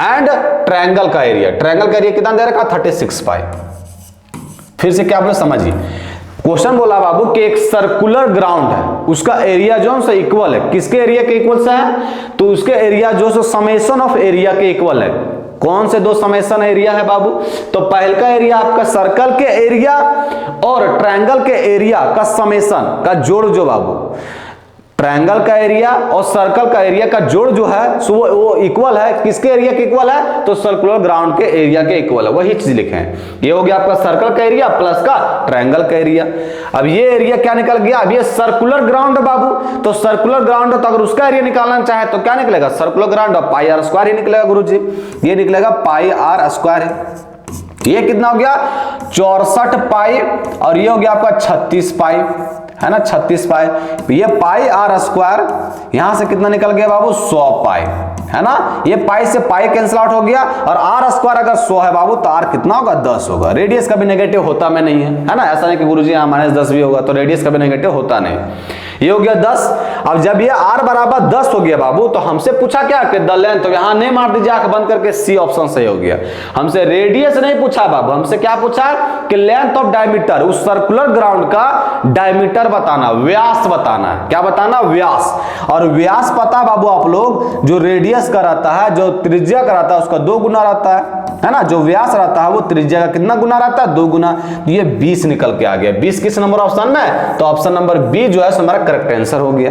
एंड ट्रायंगल का एरिया, ट्रायंगल का एरिया कितना दे रखा? 36 पाई। फिर से क्या आप लोग समझिए, क्वेश्चन बोला बाबू कि एक सर्कुलर ग्राउंड है, उसका एरिया जो है इक्वल है, किसके एरिया के इक्वल से है? तो उसके एरिया जो समेशन ऑफ एरिया के इक्वल है। कौन से दो समेशन एरिया है बाबू? तो पहल का एरिया आपका सर्कल के एरिया और ट्रायंगल के एरिया का समेशन का जोड़ जो बाबू, ट्रायंगल का एरिया और सर्कल का एरिया का जोड़ जो है सो वो इक्वल है, किसके एरिया के इक्वल है? तो सर्कुलर ग्राउंड के एरिया के इक्वल है, वही चीज लिखे हैं। ये हो गया आपका सर्कल का एरिया प्लस का ट्रायंगल का एरिया। अब ये एरिया क्या निकल गया? अब ये सर्कुलर ग्राउंड है बाबू, तो सर्कुलर ग्राउंड तो अगर उसका एरिया निकालना चाहे तो क्या निकलेगा? सर्कुलर ग्राउंड और पाई आर स्क्वायर ही निकलेगा गुरुजी, ये निकलेगा पाई आर स्क्वायर है। ये कितना हो गया? 64 पाई, और ये हो गया आपका 36 पाई, है ना, 36 पाई। ये पाई आर स्क्वायर यहां से कितना निकल गया बाबू? 100 पाई, है ना। ये पाई से पाई कैंसिल आउट हो गया, और आर स्क्वायर अगर 100 है बाबू तो आर कितना होगा? 10 होगा। रेडियस का भी नेगेटिव होता में नहीं है ना, ऐसा नहीं कि गुरुजी यहां -10 भी होगा, तो रेडियस का भी नेगेटिव होता नहीं। ये हो गया 10। अब जब ये r बराबर 10 हो गया बाबू, तो हमसे पूछा क्या कि द लेंथ, तो यहां नहीं मार दीजिए आंख बंद करके, सी ऑप्शन सही हो गया। हमसे रेडियस नहीं पूछा बाबू, हमसे क्या पूछा कि लेंथ ऑफ डायमीटर, उस सर्कुलर ग्राउंड का डायमीटर बताना, व्यास बताना है। क्या बताना? व्यास। और व्यास पता बाबू आप लोग, जो रेडियस का रहता है, जो त्रिज्या का रहता है उसका 2 गुना रहता है ना। जो व्यास रहता है वो त्रिज्या का कितना गुना रहता है? 2 गुना। ये 20 निकल के आ गया। 20 किस नंबर ऑप्शन में? तो ऑप्शन नंबर बी जो है हमारा करेक्ट आंसर हो गया।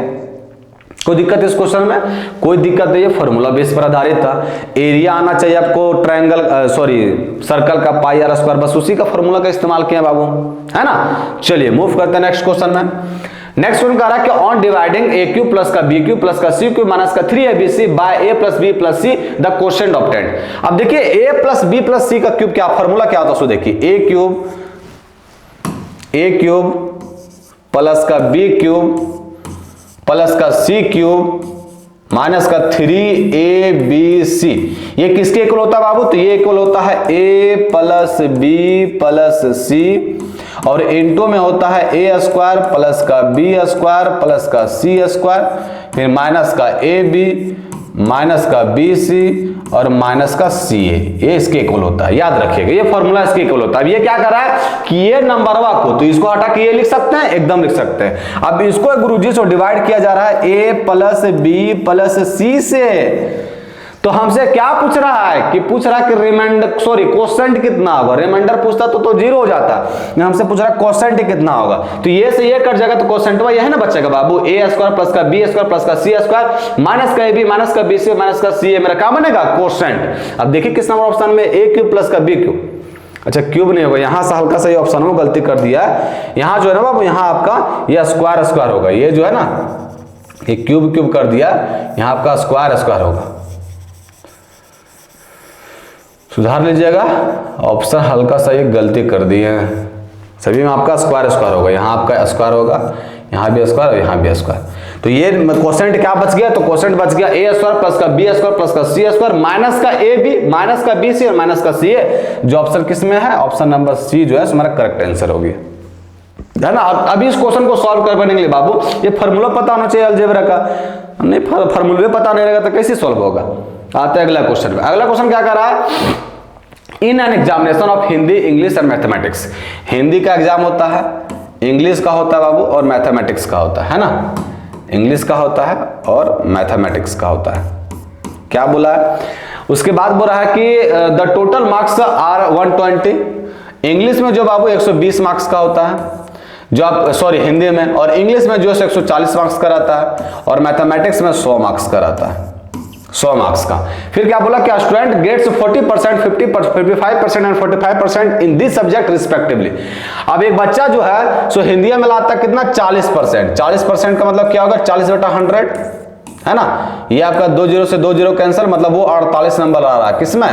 कोई दिक्कत इस क्वेश्चन में? कोई दिक्कत नहीं, है फॉर्मूला बेस पर आधारित था। एरिया आना चाहिए आपको ट्रायंगल सर्कल का पाई आर स्क्वायर, बस उसी का फॉर्मूला का इस्तेमाल किया बाबू, है ना। चलिए मूव करते हैं नेक्स्ट क्वेश्चन में। नेक्स्ट क्वेश्चन कह रहा है कि on dividing A cube plus का बी क्यूब प्लस का सी क्यूब माइनस का 3abc by A plus B plus C the quotient obtained. अब देखिए A plus B plus C का क्यूब क्या फॉर्मूला क्या होता है, सो देखिए ए क्यूब प्लस का बी क्यूब प्लस का सी क्यूब माइनस का 3abc, ये किसके इक्वल होता है बाबू? तो ये इक्वल होता है a प्लस बी प्लस सी, और इनटू में होता है a स्क्वायर प्लस का b स्क्वायर प्लस का c स्क्वायर, फिर माइनस का ab माइनस का bc और माइनस का ca, ये इसके इक्वल होता है। याद रखिएगा ये फॉर्मूला इसके इक्वल होता है। अब ये क्या कर रहा है कि ये नंबरवा को, तो इसको हटा के ये लिख सकते हैं, एकदम लिख सकते हैं। अब इसको गुरुजी से डिवाइड किया जा रहा है a प्लस बी प्लस सी से, तो हमसे क्या पूछ रहा है कि रिमाइंडर क्वोशिएंट कितना होगा। रिमाइंडर पूछता तो 0 हो जाता, हमसे पूछ रहा है क्वोशिएंट कितना होगा, तो ये से ये कट जाएगा, तो क्वोशिएंट ये है ना बच्चे का बाबू, a स्क्वायर प्लस का b स्क्वायर प्लस का c स्क्वायर माइनस का ab माइनस का bc माइनस का ca, मेरा क्या बनेगा? क्वोशिएंट। अब देखिए किस नंबर ऑप्शन में? a क्यूब प्लस का b क्यूब, अच्छा क्यूब नहीं होगा, यहां से हल्का सा ये ऑप्शन में गलती कर दिया है। यहां जो है ना बाबू, यहां आपका ये स्क्वायर स्क्वायर होगा, ये जो है ना ये क्यूब कर दिया, यहां आपका स्क्वायर स्क्वायर होगा, सुधार लीजिएगा। ऑप्शन हल्का सा ये गलती कर दी है, सभी में आपका स्क्वायर स्क्वायर होगा, यहाँ आपका स्क्वायर होगा, यहाँ भी स्क्वायर और यहाँ भी स्क्वायर। तो ये क्वोशिएंट क्या बच गया? तो क्वोशिएंट बच गया a स्क्वायर प्लस का b स्क्वायर प्लस का c स्क्वायर माइनस का ab माइनस का bc और माइनस का ca, जो ऑप्शन किस में है? ऑप्शन नंबर सी जो है हमारा करेक्ट आंसर हो गया, है ना। अभी इस क्वेश्चन को सॉल्व करने के लिए बाबू ये फॉर्मूला पता होना चाहिए अलजेब्रा का, नहीं फॉर्मूला पता नहीं रहेगा तो कैसे सॉल्व होगा। आते हैं अगला क्वेश्चन में। अगला क्वेश्चन क्या कर रहा है? In an examination of Hindi English and mathematics, Hindi का एग्जाम होता है, इंग्लिश का होता है बाबू और मैथमेटिक्स का होता है ना, इंग्लिश का होता है और मैथमेटिक्स का होता है। क्या बोला है? उसके बाद बोल रहा है कि the total marks are 120, English में जो बाबू 120 मार्क्स का होता है, जो आप सॉरी हिंदी में, और इंग्लिश में जो है 140 मार्क्स का रहता है, और मैथमेटिक्स में 100 मार्क्स का रहता है, 100 मार्क्स का। फिर क्या बोला कि student gets 40%, 55% and 45% in this subject respectively. अब एक बच्चा जो है सो हिंदी में लाता कितना 40%, 40% का मतलब क्या होगा 40/100 है ना, ये आपका 2 0 से 2 0 कैंसिल, मतलब वो 48 नंबर आ रहा है किसमें,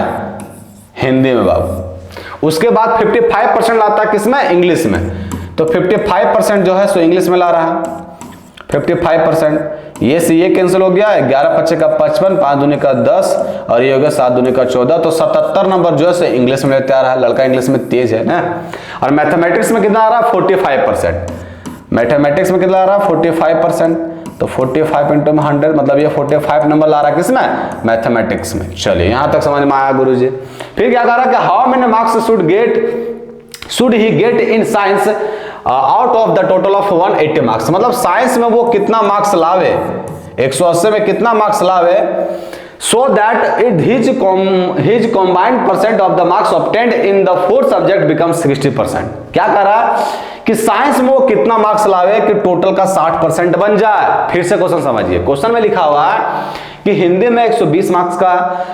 हिंदी में बाबू। उसके बाद 55% लाता है किसमें, इंग्लिश में, तो 55% जो है सो इंग्लिश में ला रहा है 55%। ये से ये कैंसिल हो गया, 11 × 5 = 55, 5 दूनी का 10 और ये हो गया 7 दूनी का 14, तो 77 नंबर जो है सो इंग्लिश में लेते आ रहा है, लड़का इंग्लिश में तेज है ना। और मैथमेटिक्स में कितना आ रहा है 45%, मैथमेटिक्स में कितना आ रहा है 45%, तो 45 × 100 मतलब ये 45 नंबर ला रहा है किसमें, मैथमेटिक्स में। चलिए यहां तक समझ में आया गुरुजी। फिर क्या कह रहा है कि how many marks should he get in science out of the total of 180 marks, मतलब साइंस में वो कितना मार्क्स लावे, 180 में कितना मार्क्स लावे, so that his combined percent of the marks obtained in the 4 subject becomes 60%। क्या कर रहा है कि साइंस में वो कितना मार्क्स लावे कि टोटल का 60% बन जाए। फिर से क्वेश्चन समझिए, क्वेश्चन में लिखा हुआ है कि हिंदी में 120 मार्क्स का,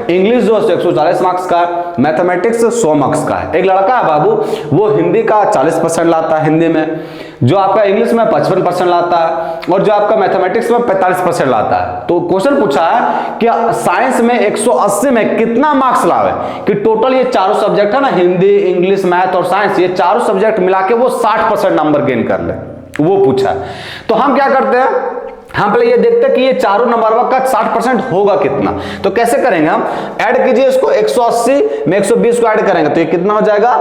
इंग्लिश जो 140 मार्क्स का, मैथमेटिक्स 100 मार्क्स का है। एक लड़का है बाबू, वो हिंदी का 40% लाता है हिंदी में, जो आपका इंग्लिश में 55% लाता है, और जो आपका मैथमेटिक्स में 45% लाता है। तो क्वेश्चन पूछा है कि साइंस में 180 में कितना मार्क्स लावे कि टोटल ये चारों सब्जेक्ट है ना, हिंदी, इंग्लिश, मैथ और साइंस, ये चारों सब्जेक्ट मिला के वो 60% नंबर गेन कर ले, वो पूछा है। तो हम क्या करते हैं, हम पहले ये देखते हैं कि ये चारों नंबर का 60% होगा कितना। तो कैसे करेंगे हम, ऐड कीजिए इसको, 180 में 120 को ऐड करेंगे तो ये कितना हो जाएगा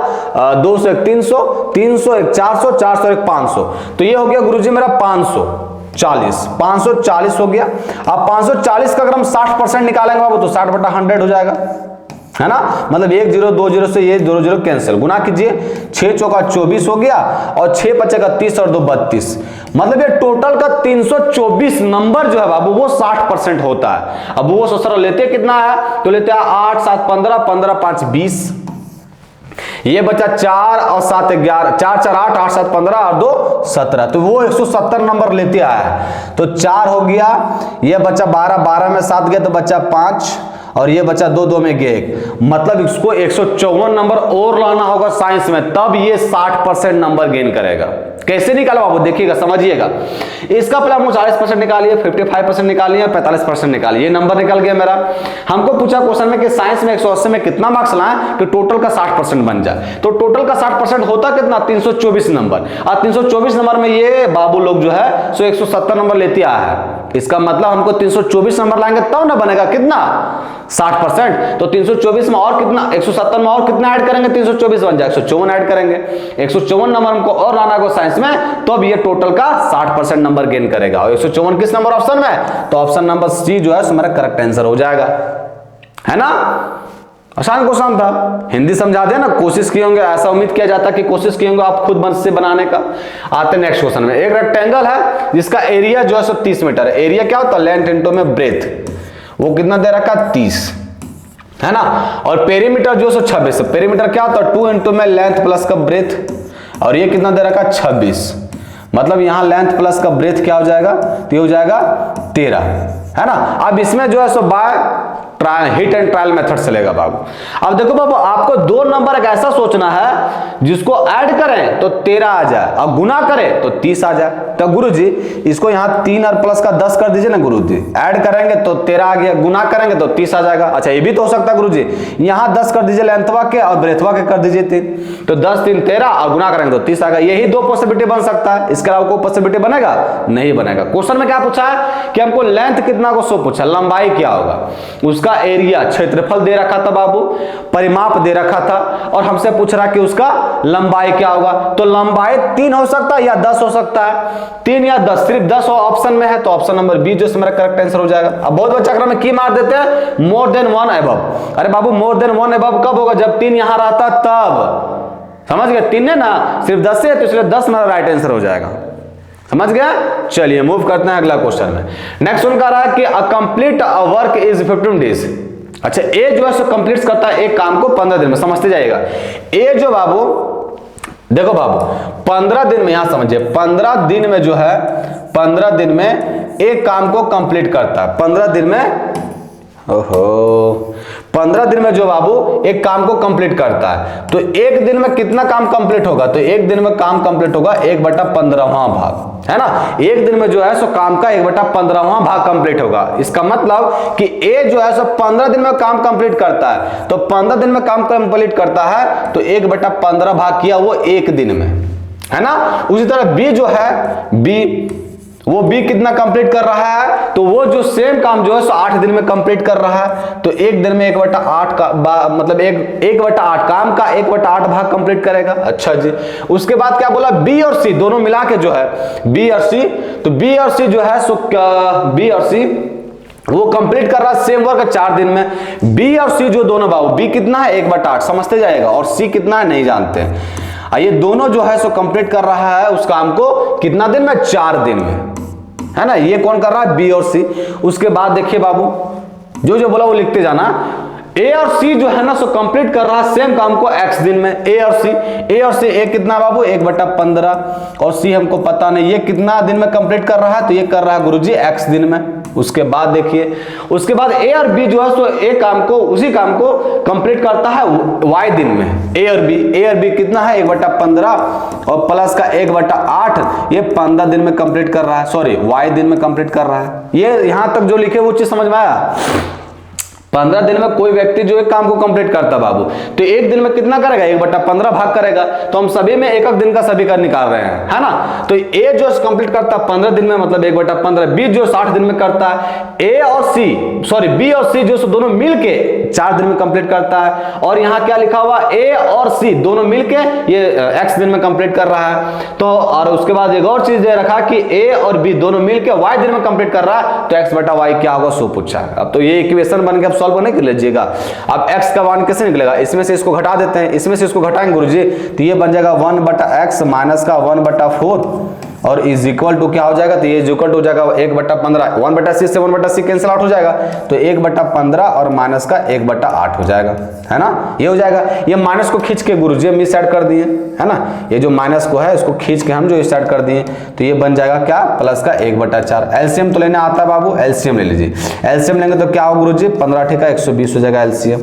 2 से 1 300, 300 1 400, 400 1 500, तो ये हो गया गुरुजी मेरा 540 हो गया। अब 540 का अगर हम 60% निकालेंगे बाबू तो 60/100 हो जाएगा, है ना, मतलब 1 0 2 0 से ये 2 0 कैंसिल, गुना कीजिए, 6 चौका 24 हो गया, और 6 5 का 30 और 2 32, मतलब ये टोटल का 324 नंबर जो है बाबू वो 60% होता है। अब वो सोच रहा लेते कितना है, तो लेते हैं 8 7 15, 15 5 20, ये बचा 4 और 7 11, 4 4 8, 8 7 15 और 2 17, तो वो 170 नंबर लेते आया है। तो 4 हो गया, ये बचा 12, 12 में 7 गया तो बचा 5, और ये बचा 2, 2 में गया 1, मतलब इसको 154 नंबर और लाना होगा साइंस में, तब ये 60% नंबर गेन करेगा। कैसे निकाला बाबू, देखिएगा समझिएगा। इसका पहले हम 40% निकालिए, 55% निकालिए, 45% निकालिए, ये नंबर निकल गया मेरा। हमको पूछा क्वेश्चन में कि साइंस में 180 में कितना मार्क्स लाएं कि टोटल का 60% बन जाए, तो टोटल का 60% होता कितना 324 नंबर, और 324 नंबर में ये बाबू लोग जो है सो 170 नंबर लेते आया है। इसका मतलब हमको 324 नंबर लाएंगे तब ना बनेगा कितना 60%, तो 324 में और कितना, 170 में और कितना ऐड करेंगे, 324 बन जाए 154 ऐड करेंगे, 154 नंबर हमको और लाना है साइंस में, तो अब ये टोटल का 60% नंबर गेन करेगा। और 154 किस नंबर ऑप्शन में, तो ऑप्शन नंबर सी जो है हमारा करेक्ट आंसर हो जाएगा, है ना। आसान क्वेश्चन था, हिंदी समझा दे ना, कोशिश किए होंगे, ऐसा उम्मीद किया जाता है कि कोशिश किए होंगे आप खुद मन से बनाने का। आते नेक्स्ट क्वेश्चन में, एक रेक्टेंगल है जिसका एरिया जो है 30 मीटर है। एरिया क्या होता है, लेंथ इंटू में ब्रेथ, वो कितना दे रखा 30, है ना, और पेरीमीटर जो है 26, पेरीमीटर क्या होता है 2 इंटू में लेंथ प्लस का ब्रेथ, और ये कितना दे रखा 26, मतलब यहां लेंथ प्लस का ब्रेथ क्या हो जाएगा, तो ये हो जाएगा 13, है ना। अब इसमें जो है सो by trial, hit and trial method चलेगा बाबू। अब देखो बाबू, आपको 2 नंबर एक ऐसा सोचना है जिसको ऐड करें तो 13 आ जाए, और गुना करें तो 30 आ जाए। तो गुरुजी इसको यहाँ 3 और प्लस का 10 कर दीजिए ना गुरुजी, ऐड करेंगे तो 13 आ गया, गुना करेंगे तो 30 आ जाएगा। अच्छा ये भी तो हो सकता है गुरुजी, यहाँ 10 कर दीजिए लेंथवा के और ब्रेथवा के कर दीजिए 3, तो 10 3 13 और गुना करेंगे तो 30 आ गया। यही 2 पॉसिबिलिटी बन सकता है, इसके अलावा कोई पॉसिबिलिटी बनेगा नहीं बनेगा। क्वेश्चन में क्या पूछा है कि हमको लेंथ कितना को 100 पूछा, लंबाई क्या होगा, उसका एरिया क्षेत्रफल दे रखा था बाबू, परिमाप दे रखा था, और हमसे पूछ रहा कि उसका लंबाई क्या होगा। तो लंबाई 3 हो सकता है या 10 हो सकता है, 3 या 10, सिर्फ 10 ऑप्शन में है, तो ऑप्शन नंबर बी जो मेरा करेक्ट आंसर हो जाएगा। अब बहुत बच्चा अगर में की मार देते हैं मोर देन 1 अबव, अरे बाबू मोर देन 1 अबव कब होगा, जब 3 यहां रहता तब, समझ गए, 3 है ना, सिर्फ 10 है तो इसलिए 10 मेरा राइट आंसर हो जाएगा, समझ गया। चलिए मूव करते हैं अगला क्वेश्चन में। नेक्स्ट उनका रहा है कि a complete work is 15 days. अच्छा ए जो है सो कंप्लीट करता है एक काम को 15 दिन में, समझते जाइएगा। ए जो बाबू देखो बाबू 15 दिन में, यहां समझिए 15 दिन में जो है 15 दिन में एक काम को कंप्लीट करता है। 15 दिन में 15 दिन में जो बाबू एक काम को कंप्लीट करता है, तो एक दिन में कितना काम कंप्लीट होगा? तो एक दिन में काम कंप्लीट होगा 1/15वां भाग, है ना। एक दिन में जो है सो काम का 1/15वां भाग कंप्लीट होगा। इसका मतलब कि ए जो है सो 15 दिन में काम कंप्लीट करता है, तो 15 दिन में काम कंप्लीट करता है तो 1/15 भाग किया वो एक दिन में, है ना। उसी तरह बी जो है, बी कितना कंप्लीट कर रहा है? तो वो जो सेम काम जो है सो 8 दिन में कंप्लीट कर रहा है, तो एक दिन में 1/8 का मतलब 1/8 काम का 1/8 भाग कंप्लीट करेगा। अच्छा जी, उसके बाद क्या बोला? बी और सी दोनों मिला के जो है बी और सी, तो बी और सी जो है सो बी और सी वो कंप्लीट कर रहा है सेम वर्क 4 दिन में। बी और सी जो दोनों बाबू, बी कितना है 1/8 समझते जाएगा, और सी कितना है नहीं जानते हैं। ये दोनों जो है सो कंप्लीट कर रहा है उस काम को कितना दिन में? 4 दिन में, है ना। ये कौन कर रहा है? बी और सी। उसके बाद देखिए बाबू जो जो बोला वो लिखते जाना। ए और सी जो है ना सो कंप्लीट कर रहा है सेम काम को x दिन में। ए और सी ए कितना बाबू? 1/15, और सी हमको पता नहीं ये कितना दिन में कंप्लीट कर रहा है, तो ये कर रहा है गुरुजी x दिन में। उसके बाद देखिए, उसके बाद ए और बी जो है सो एक काम को, उसी काम को कंप्लीट करता है y दिन में। ए और बी कितना है? 1/15 और प्लस का 1/8, ये 15 दिन में कंप्लीट कर रहा है, सॉरी y दिन में कंप्लीट कर रहा है। ये यहां तक जो लिखे वो चीज समझ में आया? 15 दिन में कोई व्यक्ति जो एक काम को कंप्लीट करता बाबू, तो एक दिन में कितना करेगा? 1/15 भाग करेगा। तो हम सभी में एक दिन का सभी का निकाल रहे हैं, है ना। तो ए जो कंप्लीट करता है 15 दिन में, मतलब 1/15। बी जो 60 दिन में करता है। ए और सी, सॉरी बी और सी जो दोनों मिलके 4 दिन में कंप्लीट करता है। और यहाँ क्या लिखा हुआ? ए और सी दोनों मिलके ये x दिन में कंप्लीट कर रहा है। तो और उसके बाद एक और चीज दे रखा कि ए और बी दोनों मिलके y दिन में कंप्लीट कर रहा है, तो x/y क्या होगा सो पूछा। अब तो ये इक्वेशन बन के सॉल्व करने के लीजिएगा। अब x का मान कैसे निकलेगा? इसमें से इसको घटा देते हैं, इसमें से इसको घटाएंगे गुरुजी, तो ये बन जाएगा 1/x माइनस का 1/4 और इज इक्वल टू क्या हो जाएगा? तो ये इज इक्वल टू हो जाएगा 1/15। 1/c से 1/c कैंसिल आउट हो जाएगा, तो 1/15 और माइनस का 1/8 हो जाएगा, है ना। ये हो जाएगा। ये माइनस को खींच के गुरुजी हम इस साइड कर दिए, है ना। ये जो माइनस को है इसको खींच के हम जो इस साइड कर दिए, तो ये बन जाएगा क्या? प्लस का 1/4। एलसीएम तो लेने आता है बाबू, एलसीएम ले लीजिए। एलसीएम लेंगे तो क्या होगा गुरुजी? 15 × 120 हो जाएगा एलसीएम,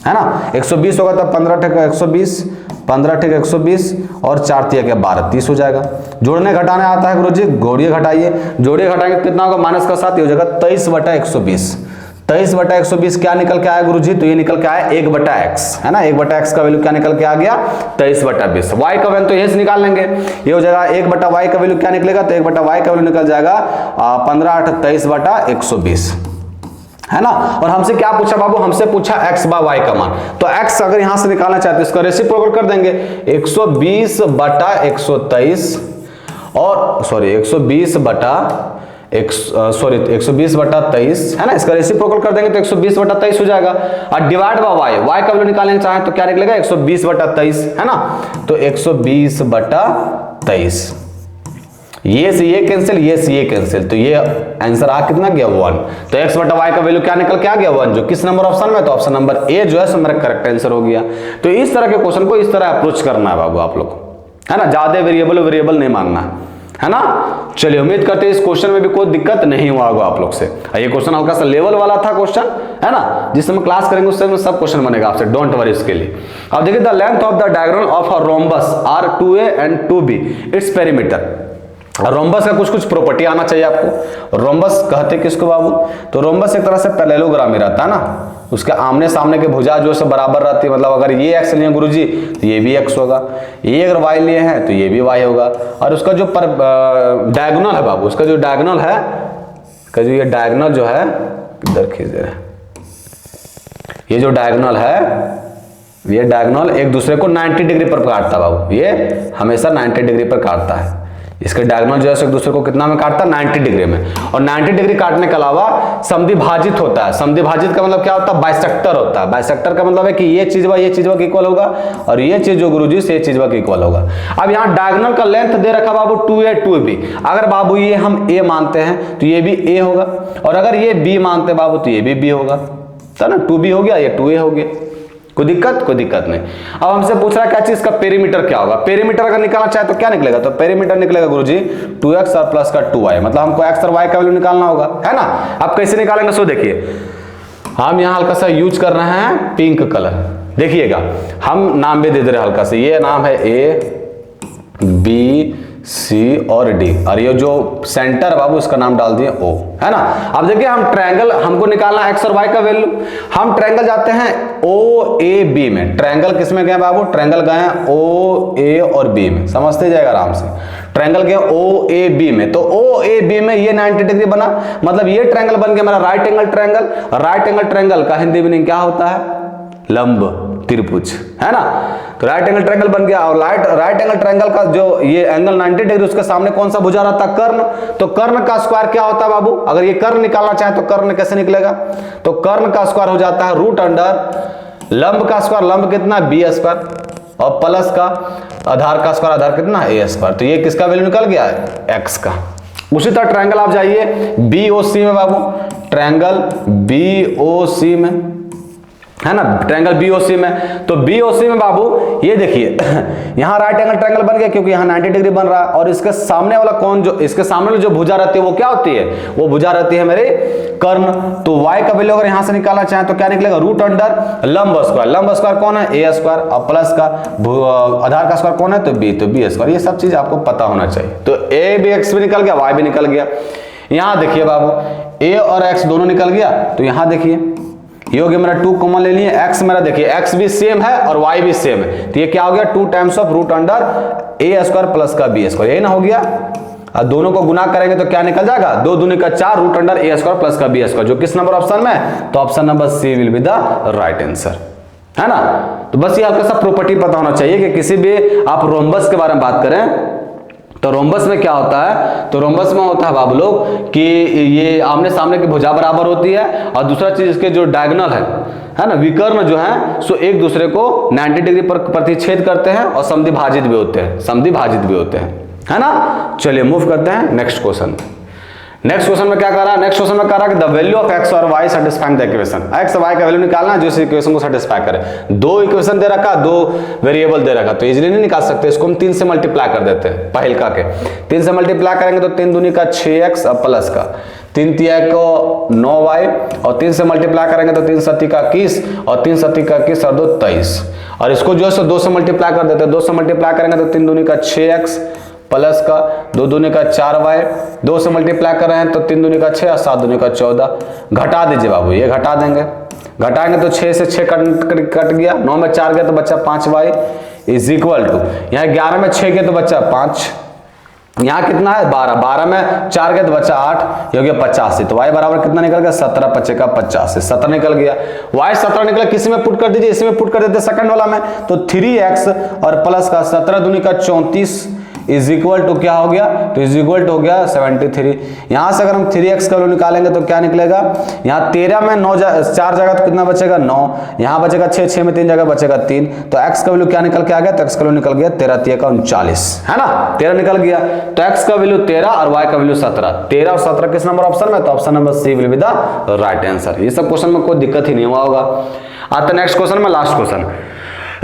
है ना। 120 होगा तो 15 × 120, 15 × 120 और 4 × 12 30 हो जाएगा। जोड़ने घटाने आता है गुरुजी, जोड़िए घटाइए, जोड़िए घटाएंगे कितना होगा? माइनस का 7 हो जाएगा 23/120। 23/120 क्या निकल के आया गुरुजी? तो ये निकल के आया 1/x, है ना। 1/x का वैल्यू क्या निकल के आ गया? 23/20। y का वैल्यू तो यही से निकाल लेंगे, ये हो जाएगा 1/y का वैल्यू क्या निकलेगा? तो 1/y का वैल्यू निकल जाएगा 15 × 23/120, है ना। और हमसे क्या पूछा बाबू? हमसे पूछा x/y का मान। तो x अगर यहां से निकालना चाहते हैं इसका रेसिप्रोकल कर देंगे, 120/123 और सॉरी 120/23, है ना। इसका रेसिप्रोकल कर देंगे तो 120/23 हो जाएगा। और डिवाइड बाय y का वैल्यू निकालना चाहें तो क्या निकलेगा? 120/23, है ना। तो 120/23, ये से ये कैंसिल, ये से ये कैंसिल, तो ये आंसर आ कितना गया? 1। तो x/y का वैल्यू क्या निकल के आ गया? 1। जो किस नंबर ऑप्शन में? तो ऑप्शन नंबर ए जो है सो मेरा करेक्ट आंसर हो गया। तो इस तरह के क्वेश्चन को इस तरह अप्रोच करना है बाबू आप लोग, है ना। ज्यादा वेरिएबल नहीं मानना है ना। चलिए उम्मीद करते हैं इस क्वेश्चन में भी कोई दिक्कत नहीं हुआ होगा आप लोग से। ये क्वेश्चन हल्का सा लेवल वाला था क्वेश्चन, है ना। जिस समय क्लास करेंगे उस समय सब क्वेश्चन बनेगा आपसे, डोंट वरी इसके लिए। अब देखिए, the length of the diagonal of a rhombus are 2a and 2b its perimeter. Rhombus का कुछ प्रॉपर्टी आना चाहिए आपको। रोम्बस कहते किसको बाबू? तो रोम्बस एक तरह से पैरेललोग्राम रहता है ना। उसके आमने सामने के भुजा जो है बराबर रहती है, मतलब अगर ये x लिए गुरुजी तो ये भी x होगा, ये अगर y लिए हैं तो ये भी y होगा। और उसका जो डायगोनल है बाबू, उसका जो डायगोनल है, ये डायगोनल जो है इधर खींच दे रहे हैं, ये जो डायगोनल है, ये डायगोनल एक दूसरे को 90 डिग्री पर काटता है बाबू। ये हमेशा 90 डिग्री पर काटता है। इसके डायगोनल जो है एक दूसरे को कितना में काटता है? 90 डिग्री में। और 90 डिग्री काटने के अलावा समद्विभाजित होता है। समद्विभाजित का मतलब क्या होता है? बाइसेक्टर होता है। बाइसेक्टर का मतलब है कि ये चीज के इक्वल होगा और ये चीज जो गुरुजी से ये चीज के इक्वल होगा। अब यहाँ डायगोनल का लेंथ दे रखा बाबू 2a 2b। अगर बाबू ये हम a मानते हैं तो ये भी a होगा, और अगर ये b मानते बाबू तो ये भी b होगा, तो ना 2b हो गया, ये 2a हो गया, कोई दिक्कत नहीं। अब हमसे पूछ रहा है क्या चीज का पेरीमीटर क्या होगा। पेरीमीटर अगर निकालना चाहे तो क्या निकलेगा, तो पेरीमीटर निकलेगा गुरुजी 2x और प्लस का 2y, मतलब हमको x और y का वैल्यू निकालना होगा, है ना। अब कैसे निकालेंगे सो देखिए, हम यहाँ हल्का सा यूज कर रहे हैं पिंक कलर, देखिएगा हम नाम भी दे दे रहे हैं हल्का से, ये नाम है A B C और D, और ये जो सेंटर है बाबू इसका नाम डाल दिए O, है ना। अब देखिए हम ट्रायंगल, हमको निकालना है x और y का वैल्यू, हम ट्रायंगल जाते हैं OAB में। ट्रायंगल किस में गए बाबू, ट्रायंगल गए हैं OA और B में, समझते जाएगा आराम से। ट्रायंगल गए OAB में, तो OAB में ये 90 डिग्री बना, मतलब ये ट्रायंगल बन गया मेरा right angle triangle. Right angle triangle का हिंदी मीनिंग क्या होता है, लंब त्रिभुज, है ना। तो राइट एंगल ट्रायंगल बन गया, और राइट एंगल ट्रायंगल का जो ये एंगल 90 डिग्री, उसके सामने कौन सा भुजा रहता है, कर्ण। तो कर्ण का स्क्वायर क्या होता है बाबू, अगर ये कर्ण निकालना चाहे तो कर्ण कैसे निकलेगा, तो कर्ण का स्क्वायर हो जाता है रूट अंडर लंब का स्क्वायर, लंब कितना बी स्क्वायर, और प्लस का आधार का स्क्वायर, आधार कितना ए स्क्वायर। तो ये किसका वैल्यू निकल गया है, एक्स का। उसी तरह ट्रायंगल आप जाइए BOC में बाबू, ट्रायंगल BOC में, है ना, ट्रायंगल BOC में। तो BOC में बाबू ये देखिए यहाँ राइट एंगल ट्रायंगल बन गया क्योंकि यहाँ 90 डिग्री बन रहा है, और इसके सामने वाला कौन, जो इसके सामने वाली जो भुजा रहती है वो क्या होती है, वो भुजा रहती है मेरे कर्ण। तो y का वैल्यू अगर यहाँ से निकालना चाहे तो क्या निकलेगा, रूट अंडर लंब स्क्वायर, लंब स्क्वायर कौन है, A स्क्वायर, और प्लस का आधार का स्क्वायर कौन है, तो B स्क्वायर। ये सब चीज आपको पता होना चाहिए। तो A भी x भी निकल गया, y भी निकल गया। यहाँ देखिए बाबू A और x दोनों निकल गया, तो यहाँ देखिए ये हो गया मेरा 2 कॉमन ले लिए, x मेरा देखिए x भी सेम है और y भी सेम है, तो ये क्या हो गया 2 times of root under A square plus का B स्क्वायर, यही ना हो गया। और दोनों को गुना करेंगे तो क्या निकल जाएगा, 2 दूनी का 4 root under A square plus का B स्क्वायर, जो किस नंबर ऑप्शन में, तो option number C will be the right answer, है ना। तो बस ये हल्का सा प्रॉपर्टी पता होना चाहिए कि किसी भी आप रोम्बस के बारे में बात करें तो रोम्बस में क्या होता है, तो रोम्बस में होता है बाबू लोग कि ये आमने सामने की भुजा बराबर होती है, और दूसरा चीज इसके जो डायगोनल है ना, विकर्ण जो है सो एक दूसरे को 90 डिग्री पर प्रतिच्छेद करते हैं और समद्वि भाजित भी होते हैं, है ना। चलिए मूव करते हैं नेक्स्ट क्वेश्चन। नेक्स्ट क्वेश्चन में क्या कर रहा है, नेक्स्ट क्वेश्चन में कर रहा है कि द वैल्यू ऑफ x और y satisfying the equation, x और y का वैल्यू निकालना है जो इस इक्वेशन को सैटिस्फाई करे। 2 इक्वेशन दे रखा, 2 वेरिएबल दे रखा, तो इजीली नहीं निकाल सकते, इसको हम 3 से मल्टीप्लाई कर देते हैं, पहलका के 3 से मल्टीप्लाई करेंगे तो 3 दूनी का 6x और प्लस का 3 तिया को 9y, और 3 से मल्टीप्लाई करेंगे तो 3 सत्ती का 21, और 3 सत्ती का 21 और 2 23, और इसको जो है 2 से मल्टीप्लाई कर देते हैं, 2 से मल्टीप्लाई करेंगे तो 3 दूनी का 6x प्लस का 2 दूनी का 4y, 2 से मल्टीप्लाई कर रहे हैं तो 3 दूनी का 6 और 7 दूनी का 14, घटा दीजिए बाबू, ये घटा देंगे, घटाएंगे तो 6 से 6 कट गया, 9 में 4 गया तो बच्चा 5y इज इक्वल टू, यहाँ 11 में 6 गया तो बच्चा 5, यहाँ कितना है 12, 12 में 4 गया तो बच्चा 8, ये हो गया 85। तो y बराबर कितना निकल गया 17 पच्चे का 50, 17 निकल गया। y 17 निकला, किसी में पुट कर दीजिए, इसमें पुट कर देते सेकंड वाला में, तो 3x और प्लस का 17 दूनी का 34 इज इक्वल टू क्या हो गया, तो इज इक्वल टू हो गया 73। यहां से अगर हम 3x का वैल्यू निकालेंगे तो क्या निकलेगा, यहाँ 13 में 9 4 जगह तो कितना बचेगा 9, यहाँ बचेगा 6, 6 में 3 जगह बचेगा 3, तो x का वैल्यू क्या निकल के आ गया, तो x का वैल्यू निकल गया 13 3 का 39, है ना, 13 निकल गया। तो x का वैल्यू 13 और y का वैल्यू 17, 13 और 17 किस नंबर ऑप्शन में, तो option number C will be the right answer. ये सब क्वेश्चन में कोई दिक्कत ही नहीं हुआ होगा। आता नेक्स्ट क्वेश्चन में, लास्ट क्वेश्चन।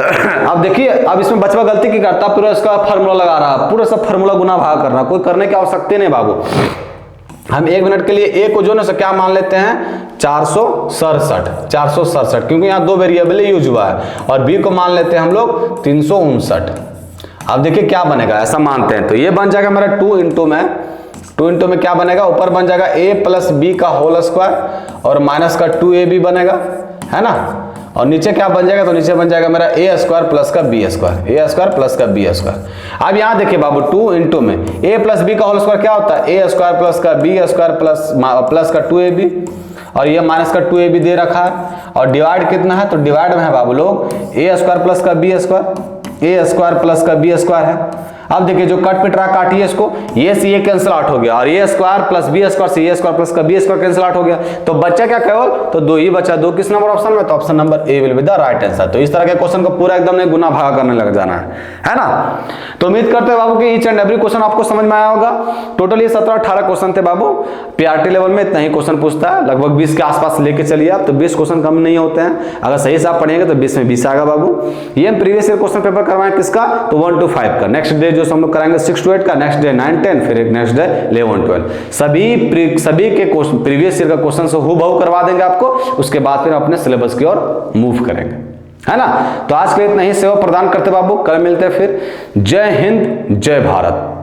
अब देखिए, अब इसमें बचवा गलती की करता, पूरा इसका फार्मूला लगा रहा, पूरा सब फार्मूला गुना भाग करना, कोई करने की आवश्यकता नहीं बाबू। हम 1 मिनट के लिए ए को जो ना क्या मान लेते हैं 467, क्योंकि यहाँ 2 वेरिएबल यूज हुआ है, और बी को मान लेते हैं हम लोग 359। अब देखिए क्या बनेगा, ऐसा मानते हैं तो ये बन जाएगा मेरा 2 इंटू में क्या बनेगा, ऊपर बन जाएगा a प्लस बी का होल स्क्वायर और माइनस का 2ab बनेगा, है ना, और नीचे क्या बन जाएगा, तो नीचे बन जाएगा मेरा a स्क्वायर प्लस का b square, a square plus का b स्क्वायर। अब यहाँ देखिए बाबू 2 इंटू में a प्लस b का होल स्क्वायर क्या होता है, a स्क्वायर प्लस का b स्क्वायर प्लस का 2ab, और ये माइनस का 2ab दे रखा है, और डिवाइड कितना है, तो डिवाइड में है बाबू लोग a स्क्वायर प्लस का b square, a square plus का b स्क्वायर है। अब देखिए जो कट पिट रहा काटिए इसको, ये सी ए कैंसिल आउट हो गया और ये स्क्वायर प्लस बी स्क्वायर सी ए स्क्वायर प्लस का बी स्क्वायर कैंसिल आउट हो गया, तो बच्चा क्या केवल तो 2 ही बचा, 2 किस नंबर ऑप्शन में, तो option number A will be the right answer. तो इस तरह के क्वेश्चन को पूरा एकदम नहीं गुना भागा करने लग जाना है ना। तो उम्मीद करते हैं बाबू कि ईच एंड एवरी क्वेश्चन आपको समझ में आया होगा। टोटल ये 17-18 क्वेश्चन थे बाबू, पीआरटी लेवल में इतना ही क्वेश्चन पूछता है, लगभग 20 के आसपास लेके चलिए आप, तो 20 क्वेश्चन कम नहीं होते हैं, अगर सही से आप पढ़ेंगे तो 20 में 20 आएगा बाबू। ये हम प्रीवियस ईयर क्वेश्चन पेपर करवाएं किसका, तो 1 to 5 का, नेक्स्ट डे जो हम लोग कराएंगे 6 to 8 का, नेक्स्ट डे 9, 10, फिर एक नेक्स्ट डे 11, 12, सभी के प्रीवियस ईयर का क्वेश्चन से हूबहू करवा देंगे आपको, उसके बाद फिर अपने सिलेबस की ओर मूव करेंगे, है ना। तो आज के लिए इतना ही सेवा प्रदान करते बाबू, कल मिलते हैं फिर। जय हिंद, जय भारत।